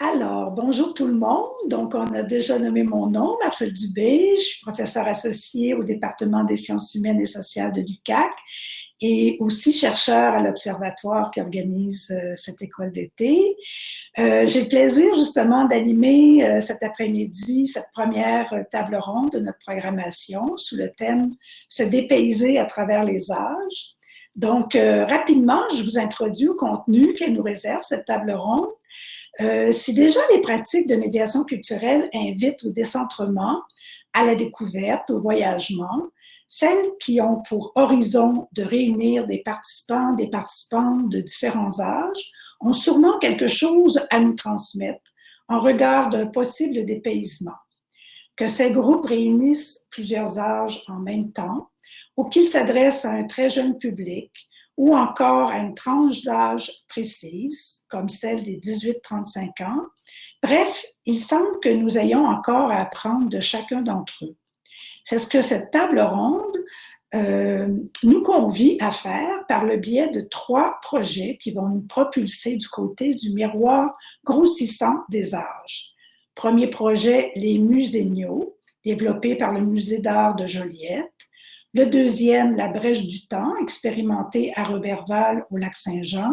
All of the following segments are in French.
Alors, bonjour tout le monde. Donc, on a déjà nommé mon nom, Marcel Dubé. Je suis professeure associée au département des sciences humaines et sociales de l'UQAC et aussi chercheur à l'Observatoire qui organise cette école d'été. J'ai le plaisir justement d'animer cet après-midi cette première table ronde de notre programmation sous le thème « Se dépayser à travers les âges ». Donc, rapidement, je vous introduis au contenu qu'elle nous réserve, cette table ronde. Si déjà les pratiques de médiation culturelle invitent au décentrement, à la découverte, au voyagement, celles qui ont pour horizon de réunir des participantes de différents âges ont sûrement quelque chose à nous transmettre en regard d'un possible dépaysement. Que ces groupes réunissent plusieurs âges en même temps ou qu'ils s'adressent à un très jeune public ou encore à une tranche d'âge précise, comme celle des 18-35 ans. Bref, il semble que nous ayons encore à apprendre de chacun d'entre eux. C'est ce que cette table ronde nous convie à faire par le biais de 3 projets qui vont nous propulser du côté du miroir grossissant des âges. Premier projet, les muséniaux, développé par le Musée d'art de Joliette. Le deuxième, la brèche du temps, expérimenté à Roberval au Lac-Saint-Jean.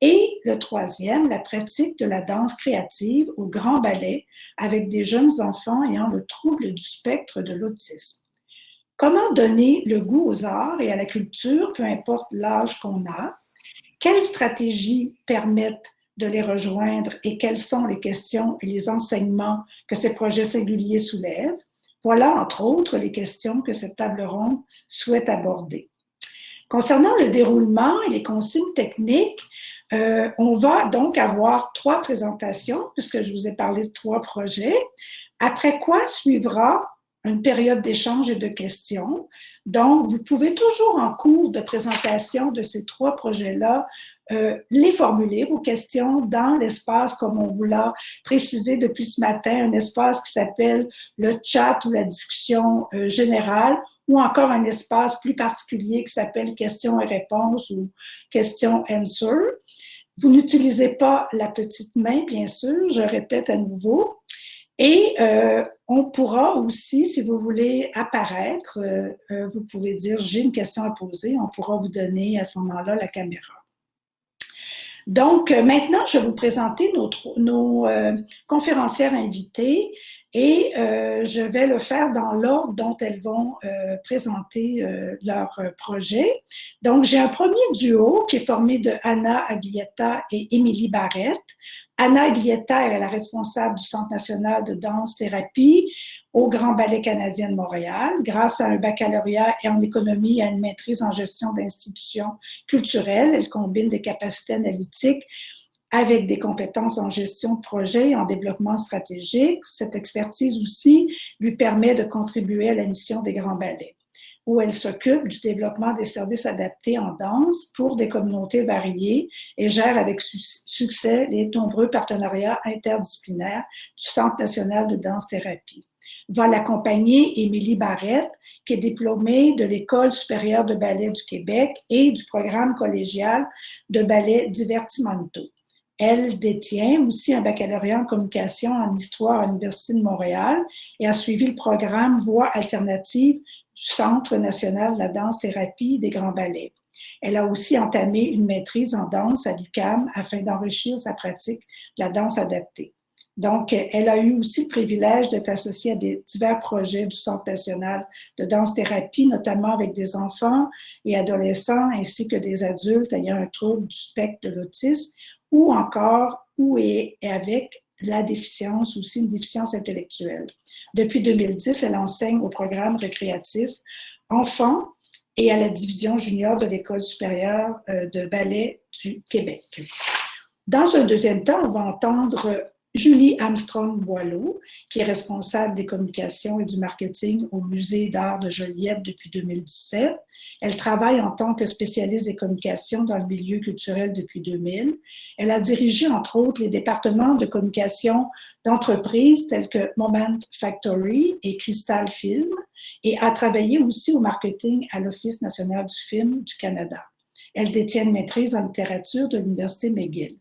Et le troisième, la pratique de la danse créative au Grand Ballet avec des jeunes enfants ayant le trouble du spectre de l'autisme. Comment donner le goût aux arts et à la culture, peu importe l'âge qu'on a? Quelles stratégies permettent de les rejoindre et quelles sont les questions et les enseignements que ces projets singuliers soulèvent? Voilà, entre autres, les questions que cette table ronde souhaite aborder. Concernant le déroulement et les consignes techniques, on va donc avoir 3 présentations, puisque je vous ai parlé de 3 projets, après quoi suivra une période d'échange et de questions. Donc, vous pouvez toujours en cours de présentation de ces 3 projets-là les formuler, vos questions, dans l'espace, comme on vous l'a précisé depuis ce matin, un espace qui s'appelle le chat ou la discussion générale, ou encore un espace plus particulier qui s'appelle questions et réponses ou questions answer. Vous n'utilisez pas la petite main, bien sûr, je répète à nouveau. Et on pourra aussi, si vous voulez apparaître, vous pouvez dire « j'ai une question à poser », on pourra vous donner à ce moment-là la caméra. Donc, maintenant, je vais vous présenter nos conférencières invitées et je vais le faire dans l'ordre dont elles vont présenter leur projet. Donc, j'ai un premier duo qui est formé de Anna Aglietta et Émilie Barrette. Anna Aglietta est la responsable du Centre national de danse-thérapie au Grand Ballet canadien de Montréal. Grâce à un baccalauréat en économie et à une maîtrise en gestion d'institutions culturelles, elle combine des capacités analytiques avec des compétences en gestion de projet et en développement stratégique. Cette expertise aussi lui permet de contribuer à la mission des Grands Ballets, où elle s'occupe du développement des services adaptés en danse pour des communautés variées et gère avec succès les nombreux partenariats interdisciplinaires du Centre national de danse-thérapie. Va l'accompagner Émilie Barrette, qui est diplômée de l'École supérieure de ballet du Québec et du programme collégial de ballet Divertimento. Elle détient aussi un baccalauréat en communication en histoire à l'Université de Montréal et a suivi le programme Voix alternatives du Centre national de la danse-thérapie des Grands Ballets. Elle a aussi entamé une maîtrise en danse à l'UQAM afin d'enrichir sa pratique de la danse adaptée. Donc, elle a eu aussi le privilège d'être associée à divers projets du Centre national de danse-thérapie, notamment avec des enfants et adolescents ainsi que des adultes ayant un trouble du spectre de l'autisme ou avec la déficience, aussi une déficience intellectuelle. Depuis 2010, elle enseigne au programme récréatif enfants et à la division junior de l'École supérieure de ballet du Québec. Dans un deuxième temps, on va entendre Julie Armstrong-Boileau, qui est responsable des communications et du marketing au Musée d'art de Joliette depuis 2017. Elle travaille en tant que spécialiste des communications dans le milieu culturel depuis 2000. Elle a dirigé, entre autres, les départements de communication d'entreprises tels que Moment Factory et Crystal Film et a travaillé aussi au marketing à l'Office national du film du Canada. Elle détient une maîtrise en littérature de l'Université McGill.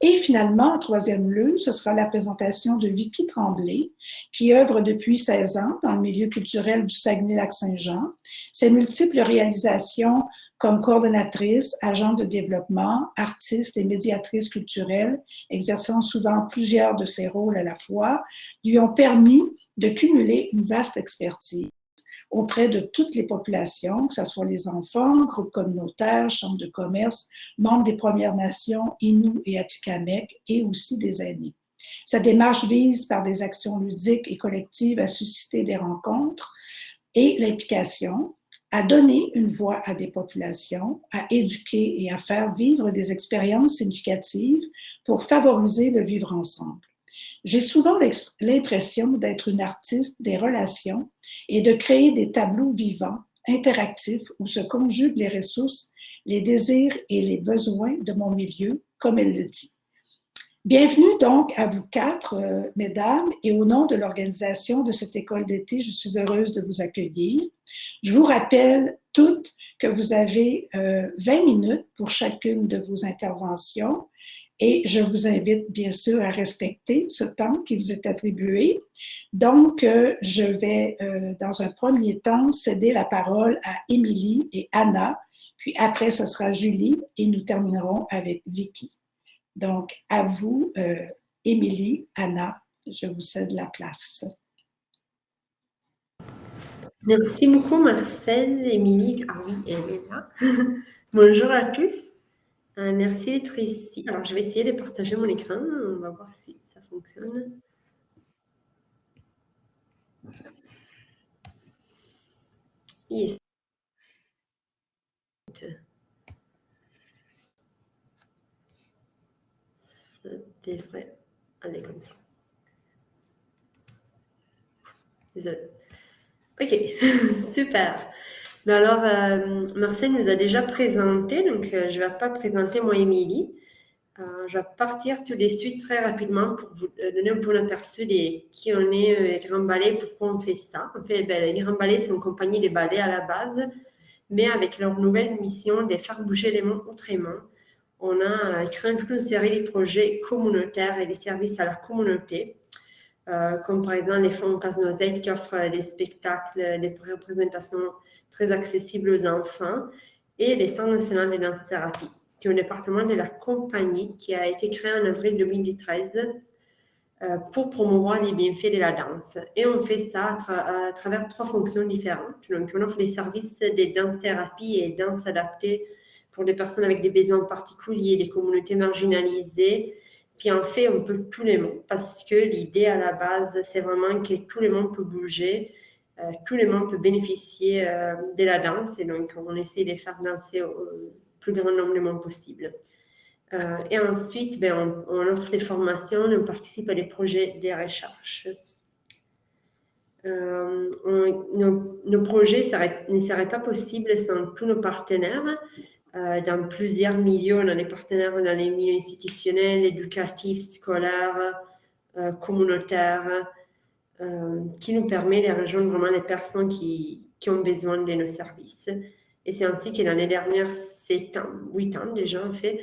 Et finalement, en troisième lieu, ce sera la présentation de Vicky Tremblay, qui œuvre depuis 16 ans dans le milieu culturel du Saguenay-Lac-Saint-Jean. Ses multiples réalisations comme coordonnatrice, agente de développement, artiste et médiatrice culturelle, exerçant souvent plusieurs de ses rôles à la fois, lui ont permis de cumuler une vaste expertise auprès de toutes les populations, que ce soit les enfants, groupes communautaires, chambres de commerce, membres des Premières Nations, Innu et Atikamekw, et aussi des aînés. Sa démarche vise, par des actions ludiques et collectives, à susciter des rencontres et l'implication, à donner une voix à des populations, à éduquer et à faire vivre des expériences significatives pour favoriser le vivre ensemble. J'ai souvent l'impression d'être une artiste des relations et de créer des tableaux vivants, interactifs, où se conjuguent les ressources, les désirs et les besoins de mon milieu, comme elle le dit. Bienvenue donc à vous quatre, mesdames, et au nom de l'organisation de cette école d'été, je suis heureuse de vous accueillir. Je vous rappelle toutes que vous avez 20 minutes pour chacune de vos interventions. Et je vous invite bien sûr à respecter ce temps qui vous est attribué. Donc, je vais, dans un premier temps, céder la parole à Émilie et Anna, puis après, ce sera Julie et nous terminerons avec Vicky. Donc, à vous, Émilie, Anna, je vous cède la place. Merci beaucoup, Marcel, Émilie. Ah oui, elle est là. Bonjour à tous. Merci d'être ici. Alors, je vais essayer de partager mon écran. On va voir si ça fonctionne. Yes. Ça devrait aller comme ça. Désolée. Ok, super. Mais alors, Marcel nous a déjà présenté, donc je ne vais pas présenter moi, Émilie. Je vais partir tout de suite très rapidement pour vous donner un peu l'aperçu de qui on est, les Grands Ballets, pourquoi on fait ça. En fait, les Grands Ballets sont une compagnie des ballets à la base, mais avec leur nouvelle mission de faire bouger les monts outre-Manche, on a créé toute une série de projets communautaires et des services à la communauté, comme par exemple les fonds Casse-Noisette qui offrent des spectacles, des représentations très accessibles aux enfants, et les Centres nationaux de danse-thérapie, qui est un département de la compagnie qui a été créé en avril 2013 pour promouvoir les bienfaits de la danse. Et on fait ça à travers 3 fonctions différentes. Donc, on offre les services de danse-thérapie et danse adaptée pour des personnes avec des besoins particuliers, des communautés marginalisées. Puis en fait, on peut tout le monde, parce que l'idée à la base, c'est vraiment que tout le monde peut bouger, tout le monde peut bénéficier de la danse. Et donc, on essaie de faire danser au plus grand nombre de monde possible. Et ensuite, on offre des formations, on participe à des projets de recherche. Nos projets ne seraient pas possibles sans tous nos partenaires. Dans plusieurs milieux, on a des partenaires dans les milieux institutionnels, éducatifs, scolaires, communautaires, qui nous permet de rejoindre vraiment les personnes qui ont besoin de nos services. Et c'est ainsi que l'année dernière, 8 ans déjà en fait,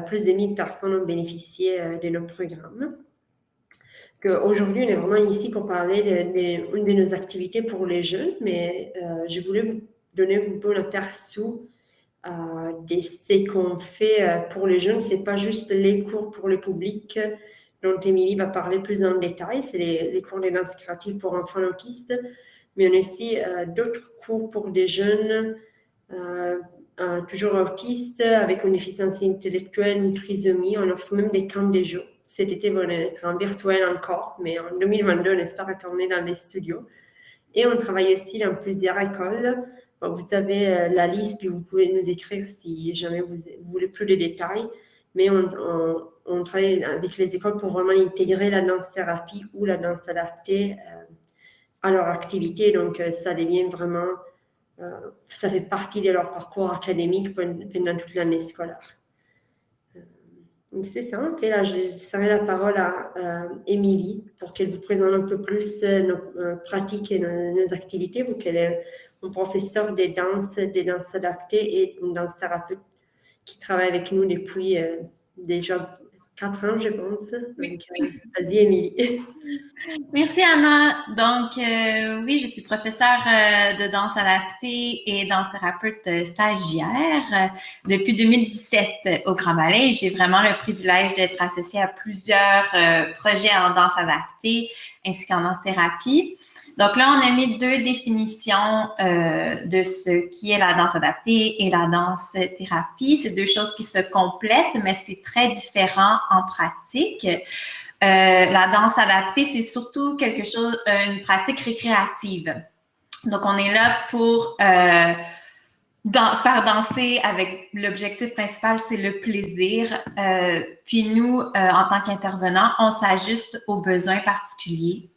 plus de 1000 personnes ont bénéficié de nos programmes. Aujourd'hui, on est vraiment ici pour parler d'une de nos activités pour les jeunes, mais je voulais vous donner un peu l'aperçu de ce qu'on fait pour les jeunes. Ce n'est pas juste les cours pour le public dont Émilie va parler plus en détail, c'est les cours de danse créative pour enfants autistes, mais on a aussi d'autres cours pour des jeunes toujours autistes, avec une déficience intellectuelle, une trisomie. On offre même des camps de jour. Cet été, on va être en virtuel encore, mais en 2022, on espère retourner dans les studios. Et on travaille aussi dans plusieurs écoles. Bon, vous avez la liste, puis vous pouvez nous écrire si jamais vous voulez plus de détails. Mais on travaille avec les écoles pour vraiment intégrer la danse-thérapie ou la danse adaptée à leur activité. Donc, ça devient vraiment... ça fait partie de leur parcours académique pendant toute l'année scolaire. Donc c'est ça. Et là, je laisserai la parole à Émilie pour qu'elle vous présente un peu plus nos pratiques et nos activités, vu qu'elle est une professeure des danses adaptées et une danse thérapeute qui travaille avec nous depuis déjà 4 ans, je pense. Donc, vas-y, Émilie. Merci, Anna. Donc, oui, je suis professeure de danse adaptée et danse thérapeute stagiaire depuis 2017 au Grand Ballet. J'ai vraiment le privilège d'être associée à plusieurs projets en danse adaptée ainsi qu'en danse thérapie. Donc là, on a mis 2 définitions de ce qui est la danse adaptée et la danse thérapie. C'est 2 choses qui se complètent, mais c'est très différent en pratique. La danse adaptée, c'est surtout quelque chose, une pratique récréative. Donc, on est là pour faire danser avec l'objectif principal, c'est le plaisir. Puis nous, en tant qu'intervenants, on s'ajuste aux besoins particuliers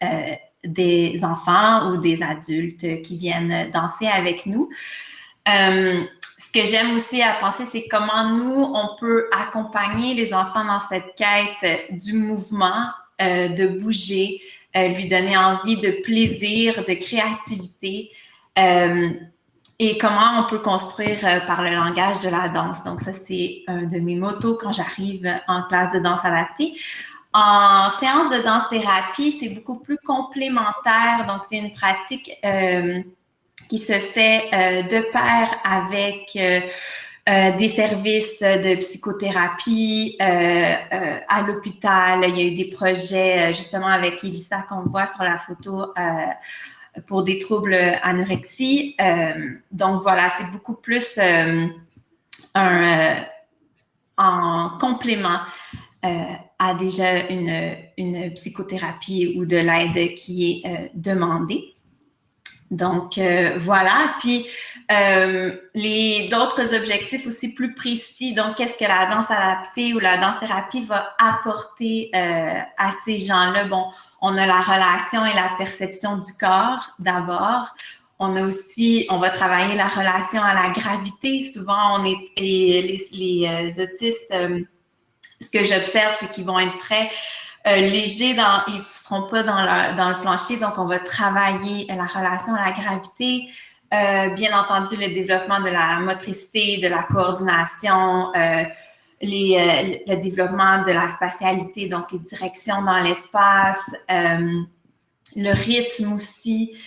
des enfants ou des adultes qui viennent danser avec nous. Ce que j'aime aussi à penser, c'est comment nous, on peut accompagner les enfants dans cette quête du mouvement, de bouger, lui donner envie de plaisir, de créativité, et comment on peut construire par le langage de la danse. Donc ça, c'est un de mes mottos quand j'arrive en classe de danse adaptée. En séance de danse-thérapie, c'est beaucoup plus complémentaire. Donc, c'est une pratique qui se fait de pair avec des services de psychothérapie à l'hôpital. Il y a eu des projets justement avec Elissa qu'on voit sur la photo pour des troubles anorexie. Donc, voilà, c'est beaucoup plus en complément à déjà une psychothérapie ou de l'aide qui est demandée. Donc, voilà. Puis, d'autres objectifs aussi plus précis. Donc, qu'est-ce que la danse adaptée ou la danse-thérapie va apporter à ces gens-là? Bon, on a la relation et la perception du corps d'abord. On va travailler la relation à la gravité. Souvent, les autistes, ce que j'observe, c'est qu'ils vont être très légers, ils ne seront pas dans le plancher, donc on va travailler la relation à la gravité. Bien entendu, le développement de la motricité, de la coordination, le développement de la spatialité, donc les directions dans l'espace, le rythme aussi.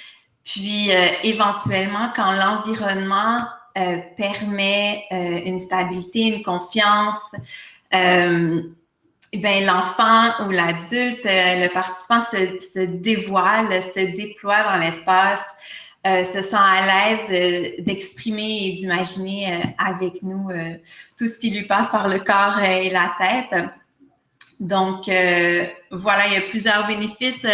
Puis, éventuellement, quand l'environnement permet une stabilité, une confiance, l'enfant ou l'adulte, le participant se dévoile, se déploie dans l'espace, se sent à l'aise d'exprimer et d'imaginer avec nous tout ce qui lui passe par le corps et la tête. Donc, voilà, il y a plusieurs bénéfices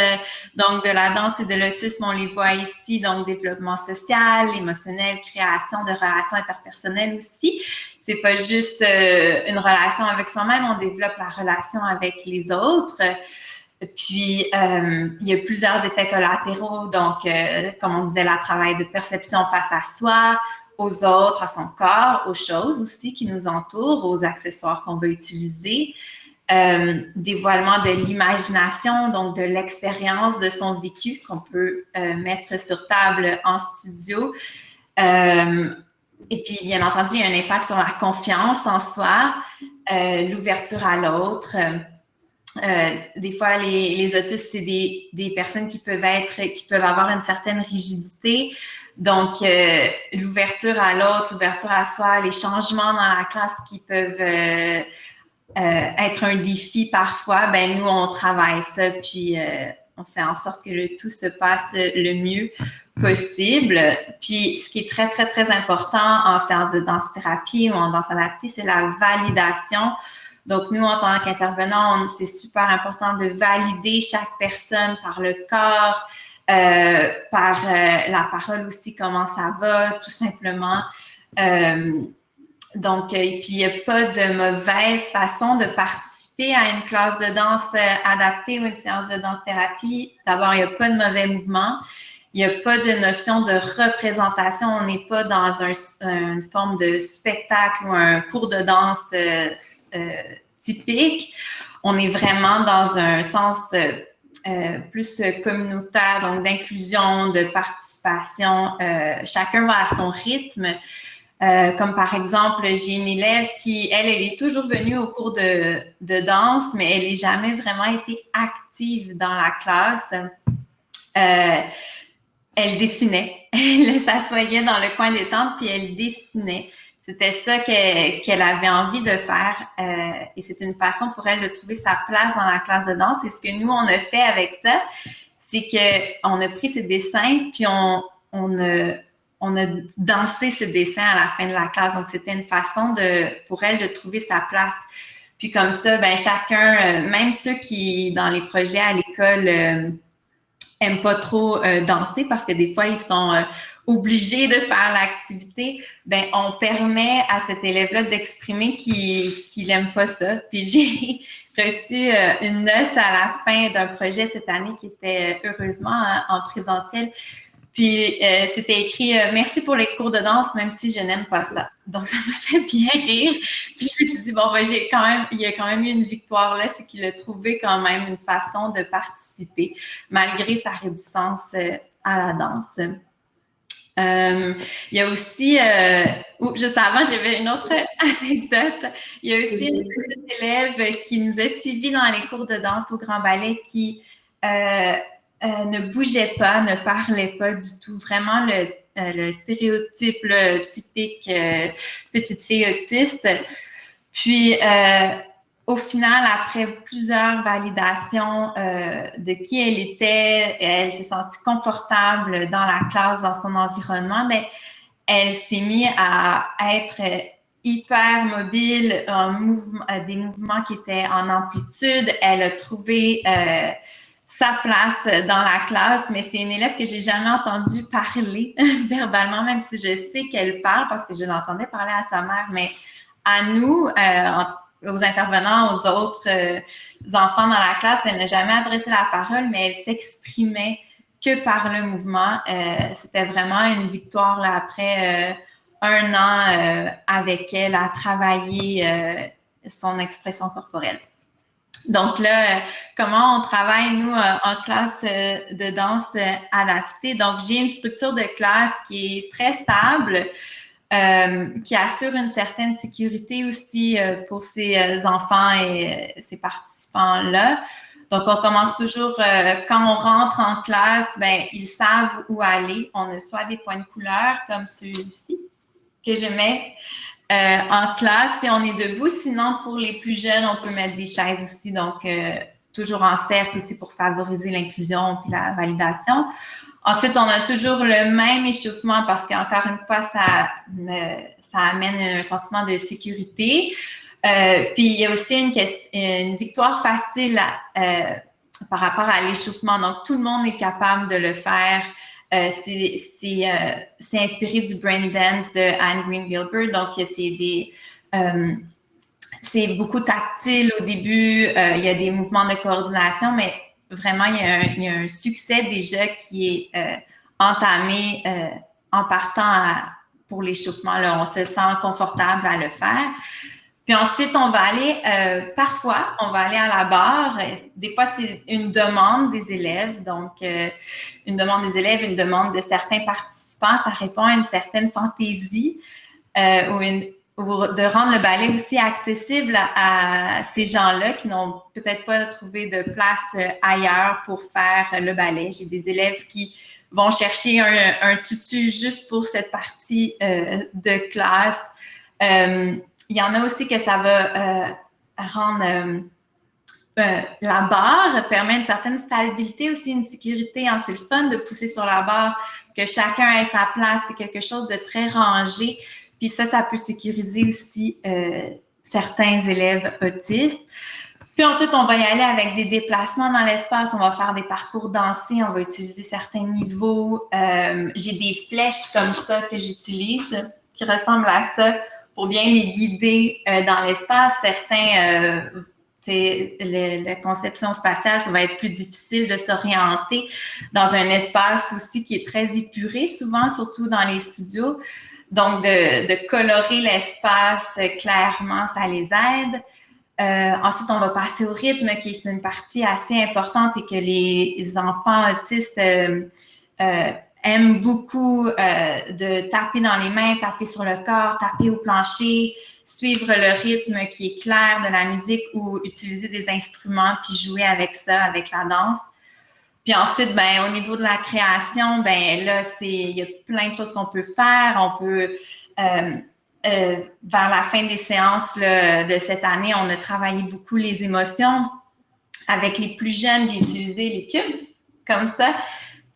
donc de la danse et de l'autisme, on les voit ici, donc développement social, émotionnel, création de relations interpersonnelles aussi. C'est pas juste une relation avec soi-même, on développe la relation avec les autres. Puis, il y a plusieurs effets collatéraux, donc, comme on disait, le travail de perception face à soi, aux autres, à son corps, aux choses aussi qui nous entourent, aux accessoires qu'on va utiliser. Dévoilement de l'imagination, donc de l'expérience de son vécu qu'on peut mettre sur table en studio. Et puis, bien entendu, il y a un impact sur la confiance en soi, l'ouverture à l'autre. Des fois, les autistes, c'est des personnes qui peuvent avoir une certaine rigidité. Donc, l'ouverture à l'autre, l'ouverture à soi, les changements dans la classe qui peuvent être un défi parfois, nous, on travaille ça, puis on fait en sorte que le tout se passe le mieux possible. Puis, ce qui est très, très, très important en séance de danse-thérapie ou en danse adaptée, c'est la validation. Donc, nous, en tant qu'intervenants, c'est super important de valider chaque personne par le corps, par la parole aussi, comment ça va, tout simplement. Donc, et puis, il n'y a pas de mauvaise façon de participer à une classe de danse adaptée ou une séance de danse-thérapie. D'abord, il n'y a pas de mauvais mouvement. Il n'y a pas de notion de représentation. On n'est pas dans une forme de spectacle ou un cours de danse typique. On est vraiment dans un sens plus communautaire, donc d'inclusion, de participation. Chacun va à son rythme. Comme par exemple, j'ai une élève qui, elle est toujours venue au cours de danse, mais elle n'a jamais vraiment été active dans la classe. Elle dessinait. Elle s'assoyait dans le coin des tentes puis elle dessinait. C'était ça qu'elle avait envie de faire et c'est une façon pour elle de trouver sa place dans la classe de danse. Et ce que nous, on a fait avec ça, c'est qu'on a pris ces dessins puis on a dansé ce dessin à la fin de la classe. Donc, c'était une façon pour elle de trouver sa place. Puis comme ça, ben chacun, même ceux qui, dans les projets à l'école, aiment pas trop danser parce que des fois, ils sont obligés de faire l'activité, ben on permet à cet élève-là d'exprimer qu'il aime pas ça. Puis j'ai reçu une note à la fin d'un projet cette année qui était heureusement en présentiel. Puis c'était écrit merci pour les cours de danse, même si je n'aime pas ça. Donc ça m'a fait bien rire. Puis je me suis dit bon ben il y a quand même eu une victoire là, c'est qu'il a trouvé quand même une façon de participer malgré sa réticence à la danse. Il y a aussi, juste avant, j'avais une autre anecdote. Il y a aussi une petite élève qui nous a suivis dans les cours de danse au Grand Ballet qui ne bougeait pas, ne parlait pas du tout. Vraiment le stéréotype typique petite fille autiste. Puis, au final, après plusieurs validations de qui elle était, elle s'est sentie confortable dans la classe, dans son environnement, mais elle s'est mise à être hyper mobile, des mouvements qui étaient en amplitude. Elle a trouvé sa place dans la classe, mais c'est une élève que j'ai jamais entendue parler verbalement, même si je sais qu'elle parle parce que je l'entendais parler à sa mère, mais à nous, aux intervenants, aux autres enfants dans la classe, elle n'a jamais adressé la parole, mais elle s'exprimait que par le mouvement. C'était vraiment une victoire là, après un an avec elle à travailler son expression corporelle. Donc là, comment on travaille, nous, en classe de danse adaptée? Donc, j'ai une structure de classe qui est très stable, qui assure une certaine sécurité aussi pour ces enfants et ces participants-là. Donc, on commence toujours, quand on rentre en classe, ben ils savent où aller. On a soit des points de couleur comme celui-ci que je mets en classe si on est debout. Sinon, pour les plus jeunes, on peut mettre des chaises aussi. Donc, toujours en cercle aussi pour favoriser l'inclusion et la validation. Ensuite, on a toujours le même échauffement parce qu'encore une fois, ça amène un sentiment de sécurité. Puis, il y a aussi une victoire facile par rapport à l'échauffement. Donc, tout le monde est capable de le faire. C'est inspiré du brain dance de Anne Green Gilbert. Donc, c'est beaucoup tactile au début. Il y a des mouvements de coordination, mais vraiment, il y a un succès déjà qui est entamé en partant pour l'échauffement. Là, on se sent confortable à le faire. Puis ensuite, on va aller, parfois, on va aller à la barre. Des fois, c'est une demande des élèves. Donc, une demande des élèves, une demande de certains participants. Ça répond à une certaine fantaisie ou de rendre le ballet aussi accessible à ces gens-là qui n'ont peut-être pas trouvé de place ailleurs pour faire le ballet. J'ai des élèves qui vont chercher un tutu juste pour cette partie de classe. Il y en a aussi que ça va rendre la barre, permet une certaine stabilité aussi, une sécurité. Hein. C'est le fun de pousser sur la barre, que chacun ait sa place. C'est quelque chose de très rangé. Puis ça peut sécuriser aussi certains élèves autistes. Puis ensuite, on va y aller avec des déplacements dans l'espace. On va faire des parcours dansés. On va utiliser certains niveaux. J'ai des flèches comme ça que j'utilise qui ressemblent à ça pour bien les guider dans l'espace. Certains, la conception spatiale, ça va être plus difficile de s'orienter dans un espace aussi qui est très épuré, souvent, surtout dans les studios. Donc, de colorer l'espace clairement, ça les aide. Ensuite, on va passer au rythme, qui est une partie assez importante et que les enfants autistes aiment beaucoup de taper dans les mains, taper sur le corps, taper au plancher, suivre le rythme qui est clair de la musique ou utiliser des instruments puis jouer avec ça, avec la danse. Puis ensuite, ben, au niveau de la création, ben là, il y a plein de choses qu'on peut faire. On peut, vers la fin des séances là, de cette année, on a travaillé beaucoup les émotions. Avec les plus jeunes, j'ai utilisé les cubes, comme ça.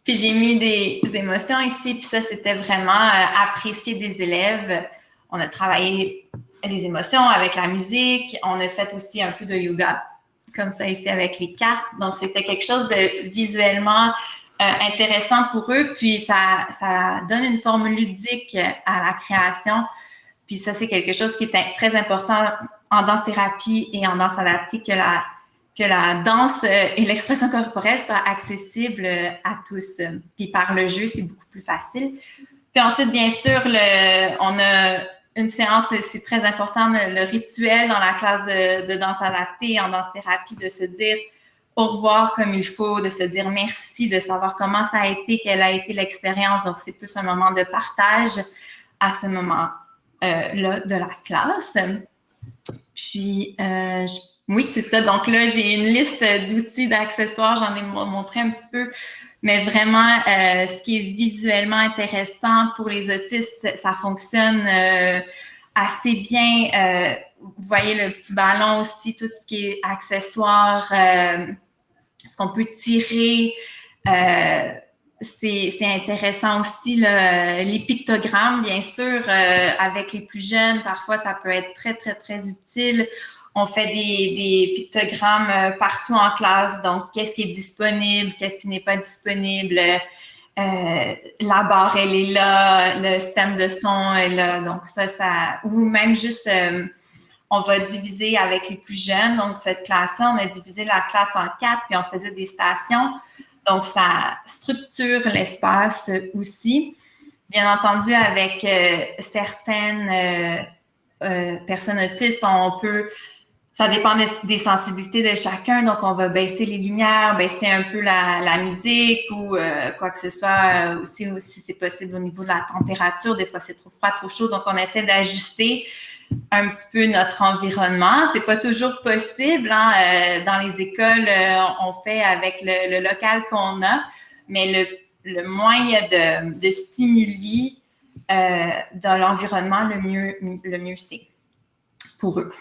Puis j'ai mis des émotions ici, puis ça, c'était vraiment apprécié des élèves. On a travaillé les émotions avec la musique. On a fait aussi un peu de yoga, comme ça ici avec les cartes. Donc, c'était quelque chose de visuellement intéressant pour eux. Puis, ça donne une forme ludique à la création. Puis ça, c'est quelque chose qui est très important en danse-thérapie et en danse adaptée, que la danse et l'expression corporelle soient accessibles à tous. Puis par le jeu, c'est beaucoup plus facile. Puis ensuite, bien sûr, on a une séance, c'est très important, le rituel dans la classe de danse adaptée, en danse-thérapie, de se dire au revoir comme il faut, de se dire merci, de savoir comment ça a été, quelle a été l'expérience. Donc, c'est plus un moment de partage à ce moment-là de la classe. Puis, oui, c'est ça. Donc là, j'ai une liste d'outils, d'accessoires. J'en ai montré un petit peu. Mais vraiment, ce qui est visuellement intéressant pour les autistes, ça fonctionne assez bien. Vous voyez le petit ballon aussi, tout ce qui est accessoires, ce qu'on peut tirer. C'est intéressant aussi, les pictogrammes, bien sûr, avec les plus jeunes. Parfois, ça peut être très, très, très utile. On fait des pictogrammes partout en classe. Donc, qu'est-ce qui est disponible, qu'est-ce qui n'est pas disponible. La barre, elle est là. Le système de son est là. Donc, ça ou même juste, on va diviser avec les plus jeunes. Donc, cette classe-là, on a divisé la classe en 4, puis on faisait des stations. Donc, ça structure l'espace aussi. Bien entendu, avec certaines personnes autistes, ça dépend des sensibilités de chacun. Donc, on va baisser les lumières, baisser un peu la musique ou quoi que ce soit. Aussi, si c'est possible au niveau de la température. Des fois, c'est trop froid, trop chaud. Donc, on essaie d'ajuster un petit peu notre environnement. C'est pas toujours possible. Hein? Dans les écoles, on fait avec le local qu'on a, mais le moins il y a de stimuli dans l'environnement, le mieux c'est pour eux.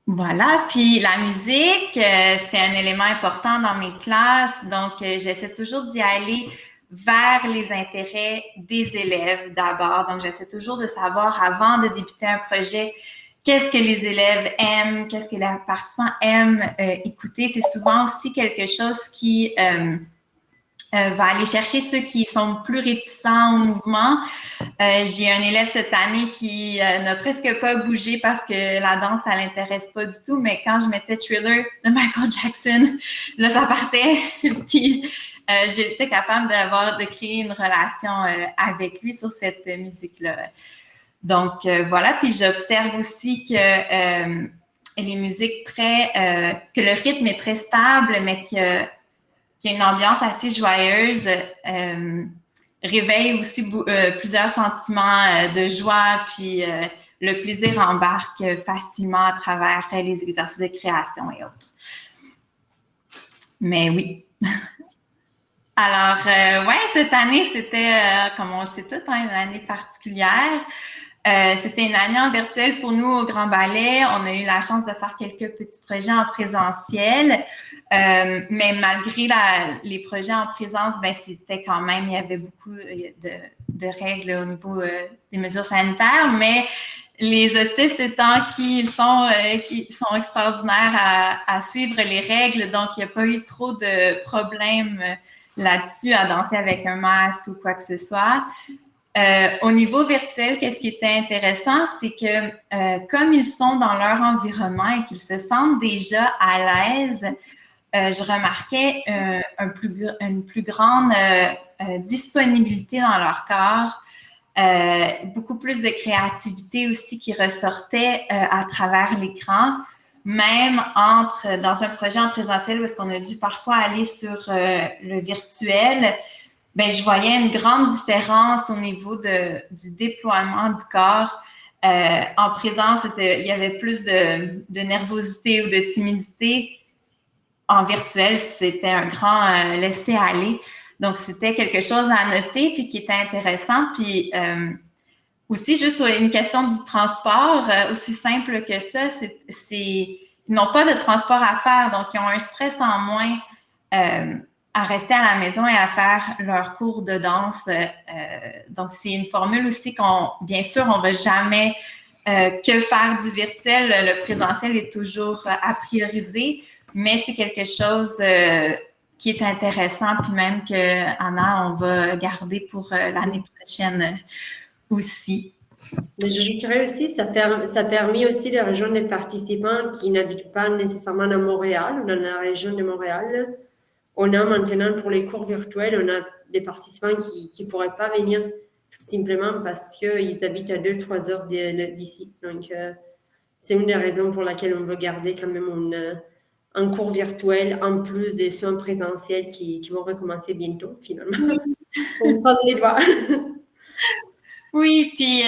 Voilà. Puis la musique, c'est un élément important dans mes classes. Donc, j'essaie toujours d'y aller vers les intérêts des élèves d'abord. Donc, j'essaie toujours de savoir, avant de débuter un projet, qu'est-ce que les élèves aiment, qu'est-ce que les participants aiment écouter. C'est souvent aussi quelque chose qui va aller chercher ceux qui sont plus réticents au mouvement. J'ai un élève cette année qui n'a presque pas bougé parce que la danse, ça l'intéresse pas du tout. Mais quand je mettais Thriller de Michael Jackson, là, ça partait. Puis, j'étais capable de créer une relation avec lui sur cette musique-là. Donc, voilà. Puis, j'observe aussi que les musiques que le rythme est très stable, mais qu'il y a une ambiance assez joyeuse, réveille aussi plusieurs sentiments de joie, puis le plaisir embarque facilement à travers les exercices de création et autres. Mais oui. Alors, cette année, c'était, comme on le sait tout, une année particulière. C'était une année en virtuel pour nous au Grand Ballet. On a eu la chance de faire quelques petits projets en présentiel, mais malgré les projets en présence, c'était quand même, il y avait beaucoup de règles au niveau des mesures sanitaires, mais les autistes étant qui sont extraordinaires à suivre les règles, donc il n'y a pas eu trop de problèmes là-dessus à danser avec un masque ou quoi que ce soit. Au niveau virtuel, qu'est-ce qui était intéressant, c'est que comme ils sont dans leur environnement et qu'ils se sentent déjà à l'aise, je remarquais une plus grande disponibilité dans leur corps, beaucoup plus de créativité aussi qui ressortait à travers l'écran. même dans un projet en présentiel où est-ce qu'on a dû parfois aller sur le virtuel, ben, je voyais une grande différence au niveau du déploiement du corps. En présence, il y avait plus de nervosité ou de timidité. En virtuel, c'était un grand laisser-aller. Donc, c'était quelque chose à noter puis qui était intéressant. Puis, aussi, juste sur une question du transport, aussi simple que ça, ils n'ont pas de transport à faire, donc ils ont un stress en moins à rester à la maison et à faire leur cours de danse. Donc, c'est une formule aussi bien sûr, on ne va jamais que faire du virtuel. Le présentiel est toujours à prioriser, mais c'est quelque chose qui est intéressant, puis même qu'Anna, on va garder pour l'année prochaine aussi. Mais je dirais aussi, ça permet aussi de rejoindre des participants qui n'habitent pas nécessairement à Montréal ou dans la région de Montréal. On a maintenant, pour les cours virtuels, on a des participants qui ne pourraient pas venir tout simplement parce qu'ils habitent à 2-3 heures d'ici. Donc, c'est une des raisons pour laquelle on veut garder quand même un cours virtuel en plus des soins présentiels qui vont recommencer bientôt, finalement. On se croise les doigts. Oui, puis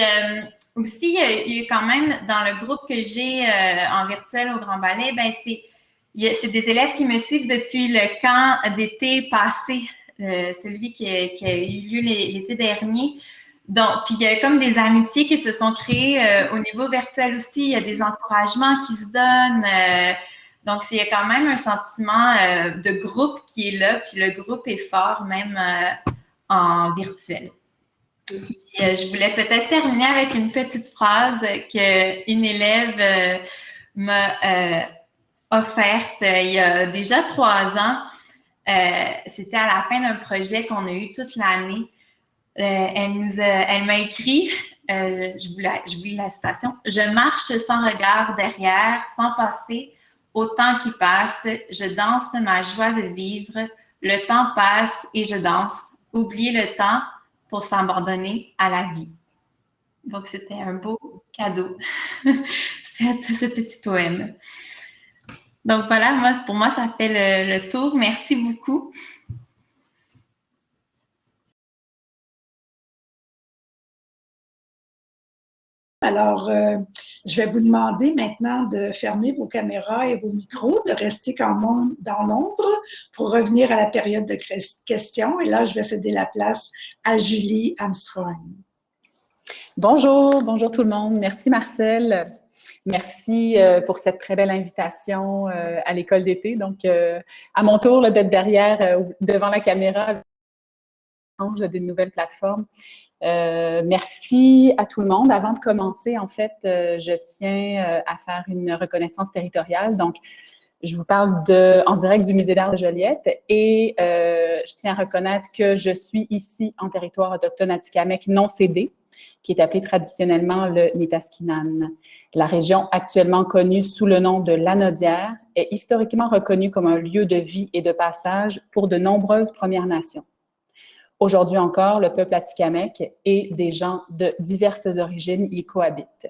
aussi, il y a quand même, dans le groupe que j'ai en virtuel au Grand Ballet, ben c'est des élèves qui me suivent depuis le camp d'été passé, celui qui a eu lieu l'été dernier. Donc, puis il y a comme des amitiés qui se sont créées au niveau virtuel aussi. Il y a des encouragements qui se donnent. Donc, il y a quand même un sentiment de groupe qui est là, puis le groupe est fort même en virtuel. Je voulais peut-être terminer avec une petite phrase qu'une élève m'a offerte il y a déjà 3 ans. C'était à la fin d'un projet qu'on a eu toute l'année. Elle m'a écrit, je vous lis la citation, « Je marche sans regard derrière, sans passer au temps qui passe. Je danse ma joie de vivre. Le temps passe et je danse. Oublier le temps pour s'abandonner à la vie. » Donc, c'était un beau cadeau, ce petit poème. Donc, voilà, pour moi, ça fait le tour. Merci beaucoup. Alors, je vais vous demander maintenant de fermer vos caméras et vos micros, de rester quand même dans l'ombre pour revenir à la période de questions. Et là, je vais céder la place à Julie Armstrong. Bonjour tout le monde. Merci Marcel. Merci pour cette très belle invitation à l'école d'été. Donc, à mon tour d'être derrière, devant la caméra, d'une nouvelle plateforme. Merci à tout le monde. Avant de commencer, en fait, je tiens à faire une reconnaissance territoriale. Donc, je vous parle en direct du Musée d'art de Joliette et je tiens à reconnaître que je suis ici en territoire autochtone Atikamekw non cédé, qui est appelé traditionnellement le Nitaskinan. La région actuellement connue sous le nom de l'Anaudière est historiquement reconnue comme un lieu de vie et de passage pour de nombreuses Premières Nations. Aujourd'hui encore, le peuple Atikamekw et des gens de diverses origines y cohabitent.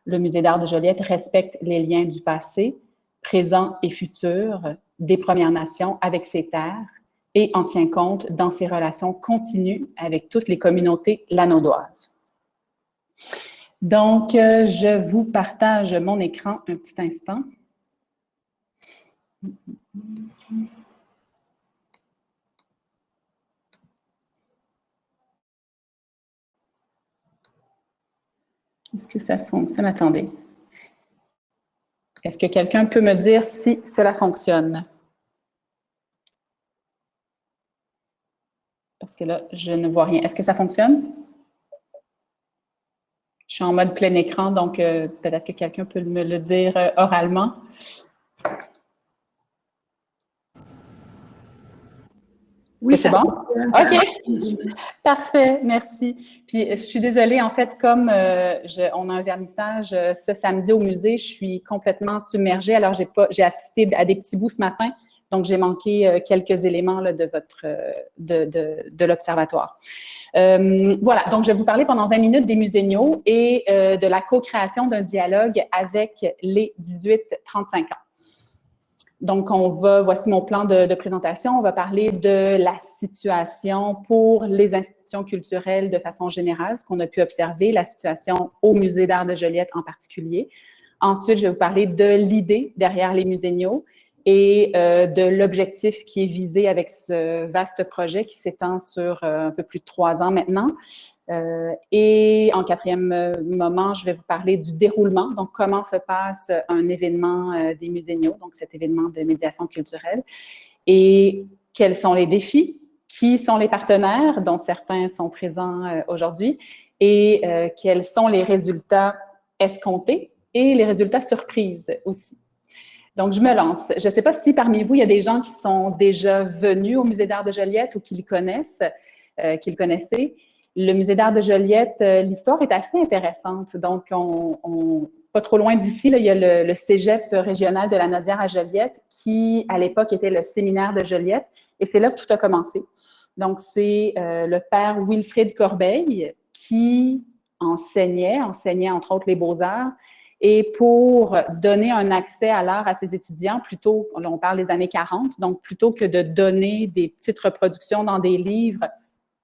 Le Musée d'art de Joliette respecte les liens du passé, présent et futur des Premières Nations avec ces terres et en tient compte dans ses relations continues avec toutes les communautés lanaudoises. Donc, je vous partage mon écran un petit instant. Est-ce que ça fonctionne? Attendez. Est-ce que quelqu'un peut me dire si cela fonctionne? Parce que là, je ne vois rien. Est-ce que ça fonctionne? Je suis en mode plein écran, donc peut-être que quelqu'un peut me le dire oralement. Oui, c'est bon? OK. Parfait, merci. Puis, je suis désolée, en fait, comme on a un vernissage ce samedi au musée, je suis complètement submergée. Alors, j'ai assisté à des petits bouts ce matin, Donc, j'ai manqué quelques éléments là, de l'Observatoire. Voilà, donc je vais vous parler pendant 20 minutes des muséniaux et de la co-création d'un dialogue avec les 18-35 ans. Donc, voici mon plan de présentation. On va parler de la situation pour les institutions culturelles de façon générale, ce qu'on a pu observer, la situation au Musée d'art de Joliette en particulier. Ensuite, je vais vous parler de l'idée derrière les muséniaux et de l'objectif qui est visé avec ce vaste projet qui s'étend sur un peu plus de 3 ans maintenant. Et en 4e moment, je vais vous parler du déroulement, donc comment se passe un événement des muséniaux, donc cet événement de médiation culturelle, et quels sont les défis, qui sont les partenaires, dont certains sont présents aujourd'hui, et quels sont les résultats escomptés et les résultats surprises aussi. Donc, je me lance. Je ne sais pas si parmi vous, il y a des gens qui sont déjà venus au Musée d'art de Joliette ou qui le connaissent, qui le connaissaient. Le Musée d'art de Joliette, l'histoire est assez intéressante. Donc, pas trop loin d'ici, il y a le cégep régional de la Nodière à Joliette qui, à l'époque, était le séminaire de Joliette. Et c'est là que tout a commencé. Donc, c'est le père Wilfrid Corbeil qui enseignait entre autres les beaux-arts. Et pour donner un accès à l'art à ses étudiants, plutôt, on parle des années 40, donc plutôt que de donner des petites reproductions dans des livres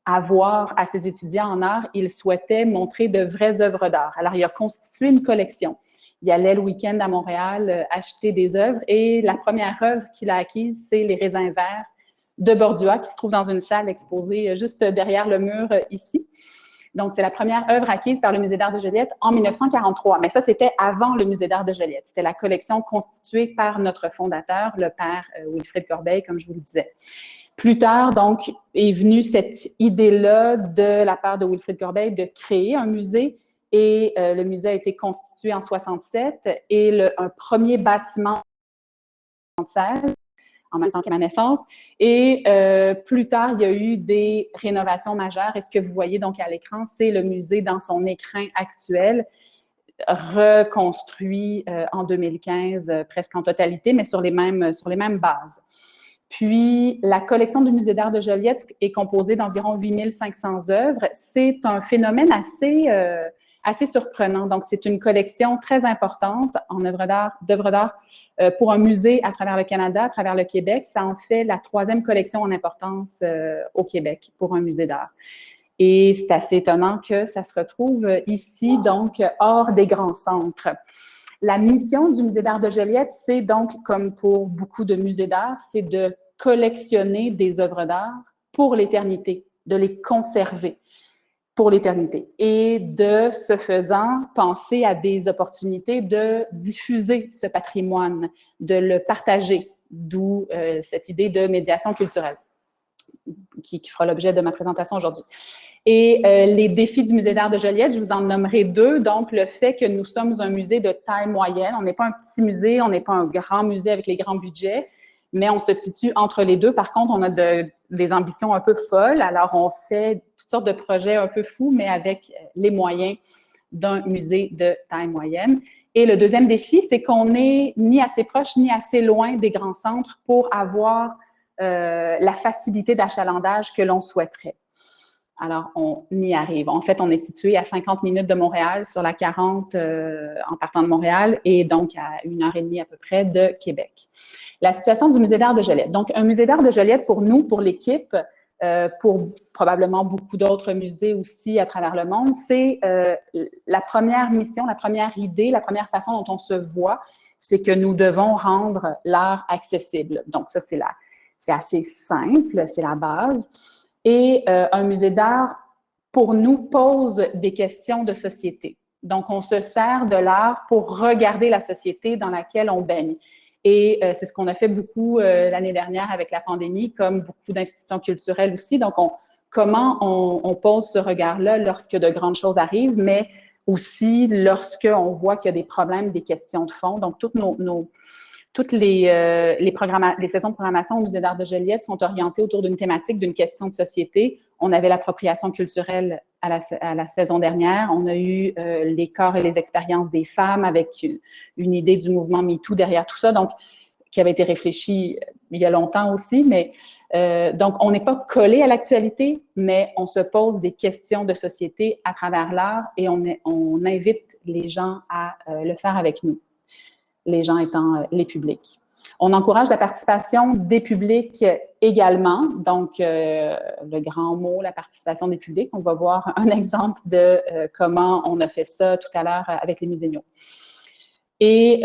à voir à ses étudiants en art, il souhaitait montrer de vraies œuvres d'art. Alors, il a constitué une collection. Il allait le week-end à Montréal acheter des œuvres et la première œuvre qu'il a acquise, c'est Les raisins verts de Bordua, qui se trouve dans une salle exposée juste derrière le mur ici. Donc, c'est la première œuvre acquise par le Musée d'art de Joliette en 1943. Mais ça, c'était avant le Musée d'art de Joliette. C'était la collection constituée par notre fondateur, le père Wilfrid Corbeil, comme je vous le disais. Plus tard, donc, est venue cette idée-là de la part de Wilfrid Corbeil de créer un musée. Et le musée a été constitué en 67 et un premier bâtiment en 1976, en même temps que ma naissance. Et plus tard, il y a eu des rénovations majeures. Et ce que vous voyez donc à l'écran, c'est le musée dans son écrin actuel, reconstruit en 2015 presque en totalité, mais sur les mêmes bases. Puis, la collection du Musée d'art de Joliette est composée d'environ 8500 œuvres. C'est un phénomène assez surprenant. Donc, c'est une collection très importante en d'œuvres d'art pour un musée à travers le Canada, à travers le Québec. Ça en fait la 3e collection en importance au Québec pour un musée d'art. Et c'est assez étonnant que ça se retrouve ici, donc, hors des grands centres. La mission du Musée d'art de Joliette, c'est donc, comme pour beaucoup de musées d'art, c'est de collectionner des œuvres d'art pour l'éternité, de les conserver pour l'éternité et de, ce faisant, penser à des opportunités de diffuser ce patrimoine, de le partager, d'où cette idée de médiation culturelle qui fera l'objet de ma présentation aujourd'hui. Et les défis du Musée d'art de Joliette, je vous en nommerai 2. Donc, le fait que nous sommes un musée de taille moyenne. On n'est pas un petit musée, on n'est pas un grand musée avec les grands budgets, mais on se situe entre les deux. Par contre, on a des ambitions un peu folles. Alors, on fait toutes sortes de projets un peu fous, mais avec les moyens d'un musée de taille moyenne. Et le deuxième défi, c'est qu'on n'est ni assez proche ni assez loin des grands centres pour avoir la facilité d'achalandage que l'on souhaiterait. Alors, on y arrive. En fait, on est situé à 50 minutes de Montréal, sur la 40 en partant de Montréal, et donc à 1h30 à peu près de Québec. La situation du Musée d'art de Joliette. Donc, un musée d'art de Joliette, pour nous, pour l'équipe, pour probablement beaucoup d'autres musées aussi à travers le monde, c'est la première mission, la première idée, la première façon dont on se voit, c'est que nous devons rendre l'art accessible. Donc, ça, c'est assez simple, c'est la base. Et un musée d'art, pour nous, pose des questions de société. Donc, on se sert de l'art pour regarder la société dans laquelle on baigne. Et c'est ce qu'on a fait beaucoup l'année dernière avec la pandémie, comme beaucoup d'institutions culturelles aussi. Donc, comment on pose ce regard-là lorsque de grandes choses arrivent, mais aussi lorsqu'on voit qu'il y a des problèmes, des questions de fond. Donc, toutes les saisons de programmation au Musée d'art de Joliette sont orientées autour d'une thématique, d'une question de société. On avait l'appropriation culturelle à la saison dernière. On a eu les corps et les expériences des femmes avec une idée du mouvement MeToo derrière tout ça. Donc, qui avait été réfléchi il y a longtemps aussi, mais donc on n'est pas collé à l'actualité, mais on se pose des questions de société à travers l'art et on invite les gens à le faire avec nous, les gens étant les publics. On encourage la participation des publics également, donc le grand mot, la participation des publics. On va voir un exemple de comment on a fait ça tout à l'heure avec les muséniaux. Et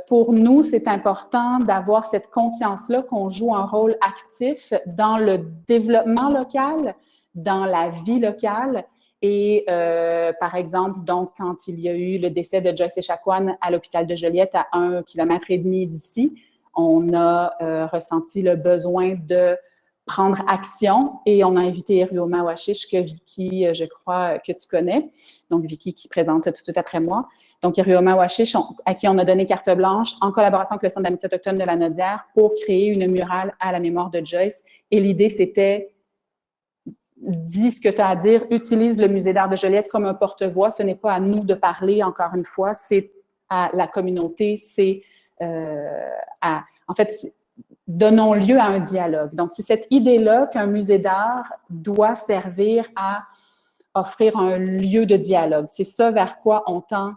pour nous, c'est important d'avoir cette conscience-là qu'on joue un rôle actif dans le développement local, dans la vie locale. Et par exemple, donc, quand il y a eu le décès de Joyce Echaquan à l'hôpital de Joliette, à 1,5 km d'ici, on a ressenti le besoin de prendre action et on a invité Irioma Washish, que Vicky, je crois que tu connais, donc Vicky qui présente tout de suite après moi. Donc, Irioma Washish, à qui on a donné carte blanche en collaboration avec le Centre d'amitié autochtone de la Nodière pour créer une murale à la mémoire de Joyce. Et l'idée, c'était dis ce que tu as à dire, utilise le Musée d'art de Joliette comme un porte-voix. Ce n'est pas à nous de parler, encore une fois, c'est à la communauté, c'est en fait, donnons lieu à un dialogue. Donc, c'est cette idée-là qu'un musée d'art doit servir à offrir un lieu de dialogue. C'est ça vers quoi on tend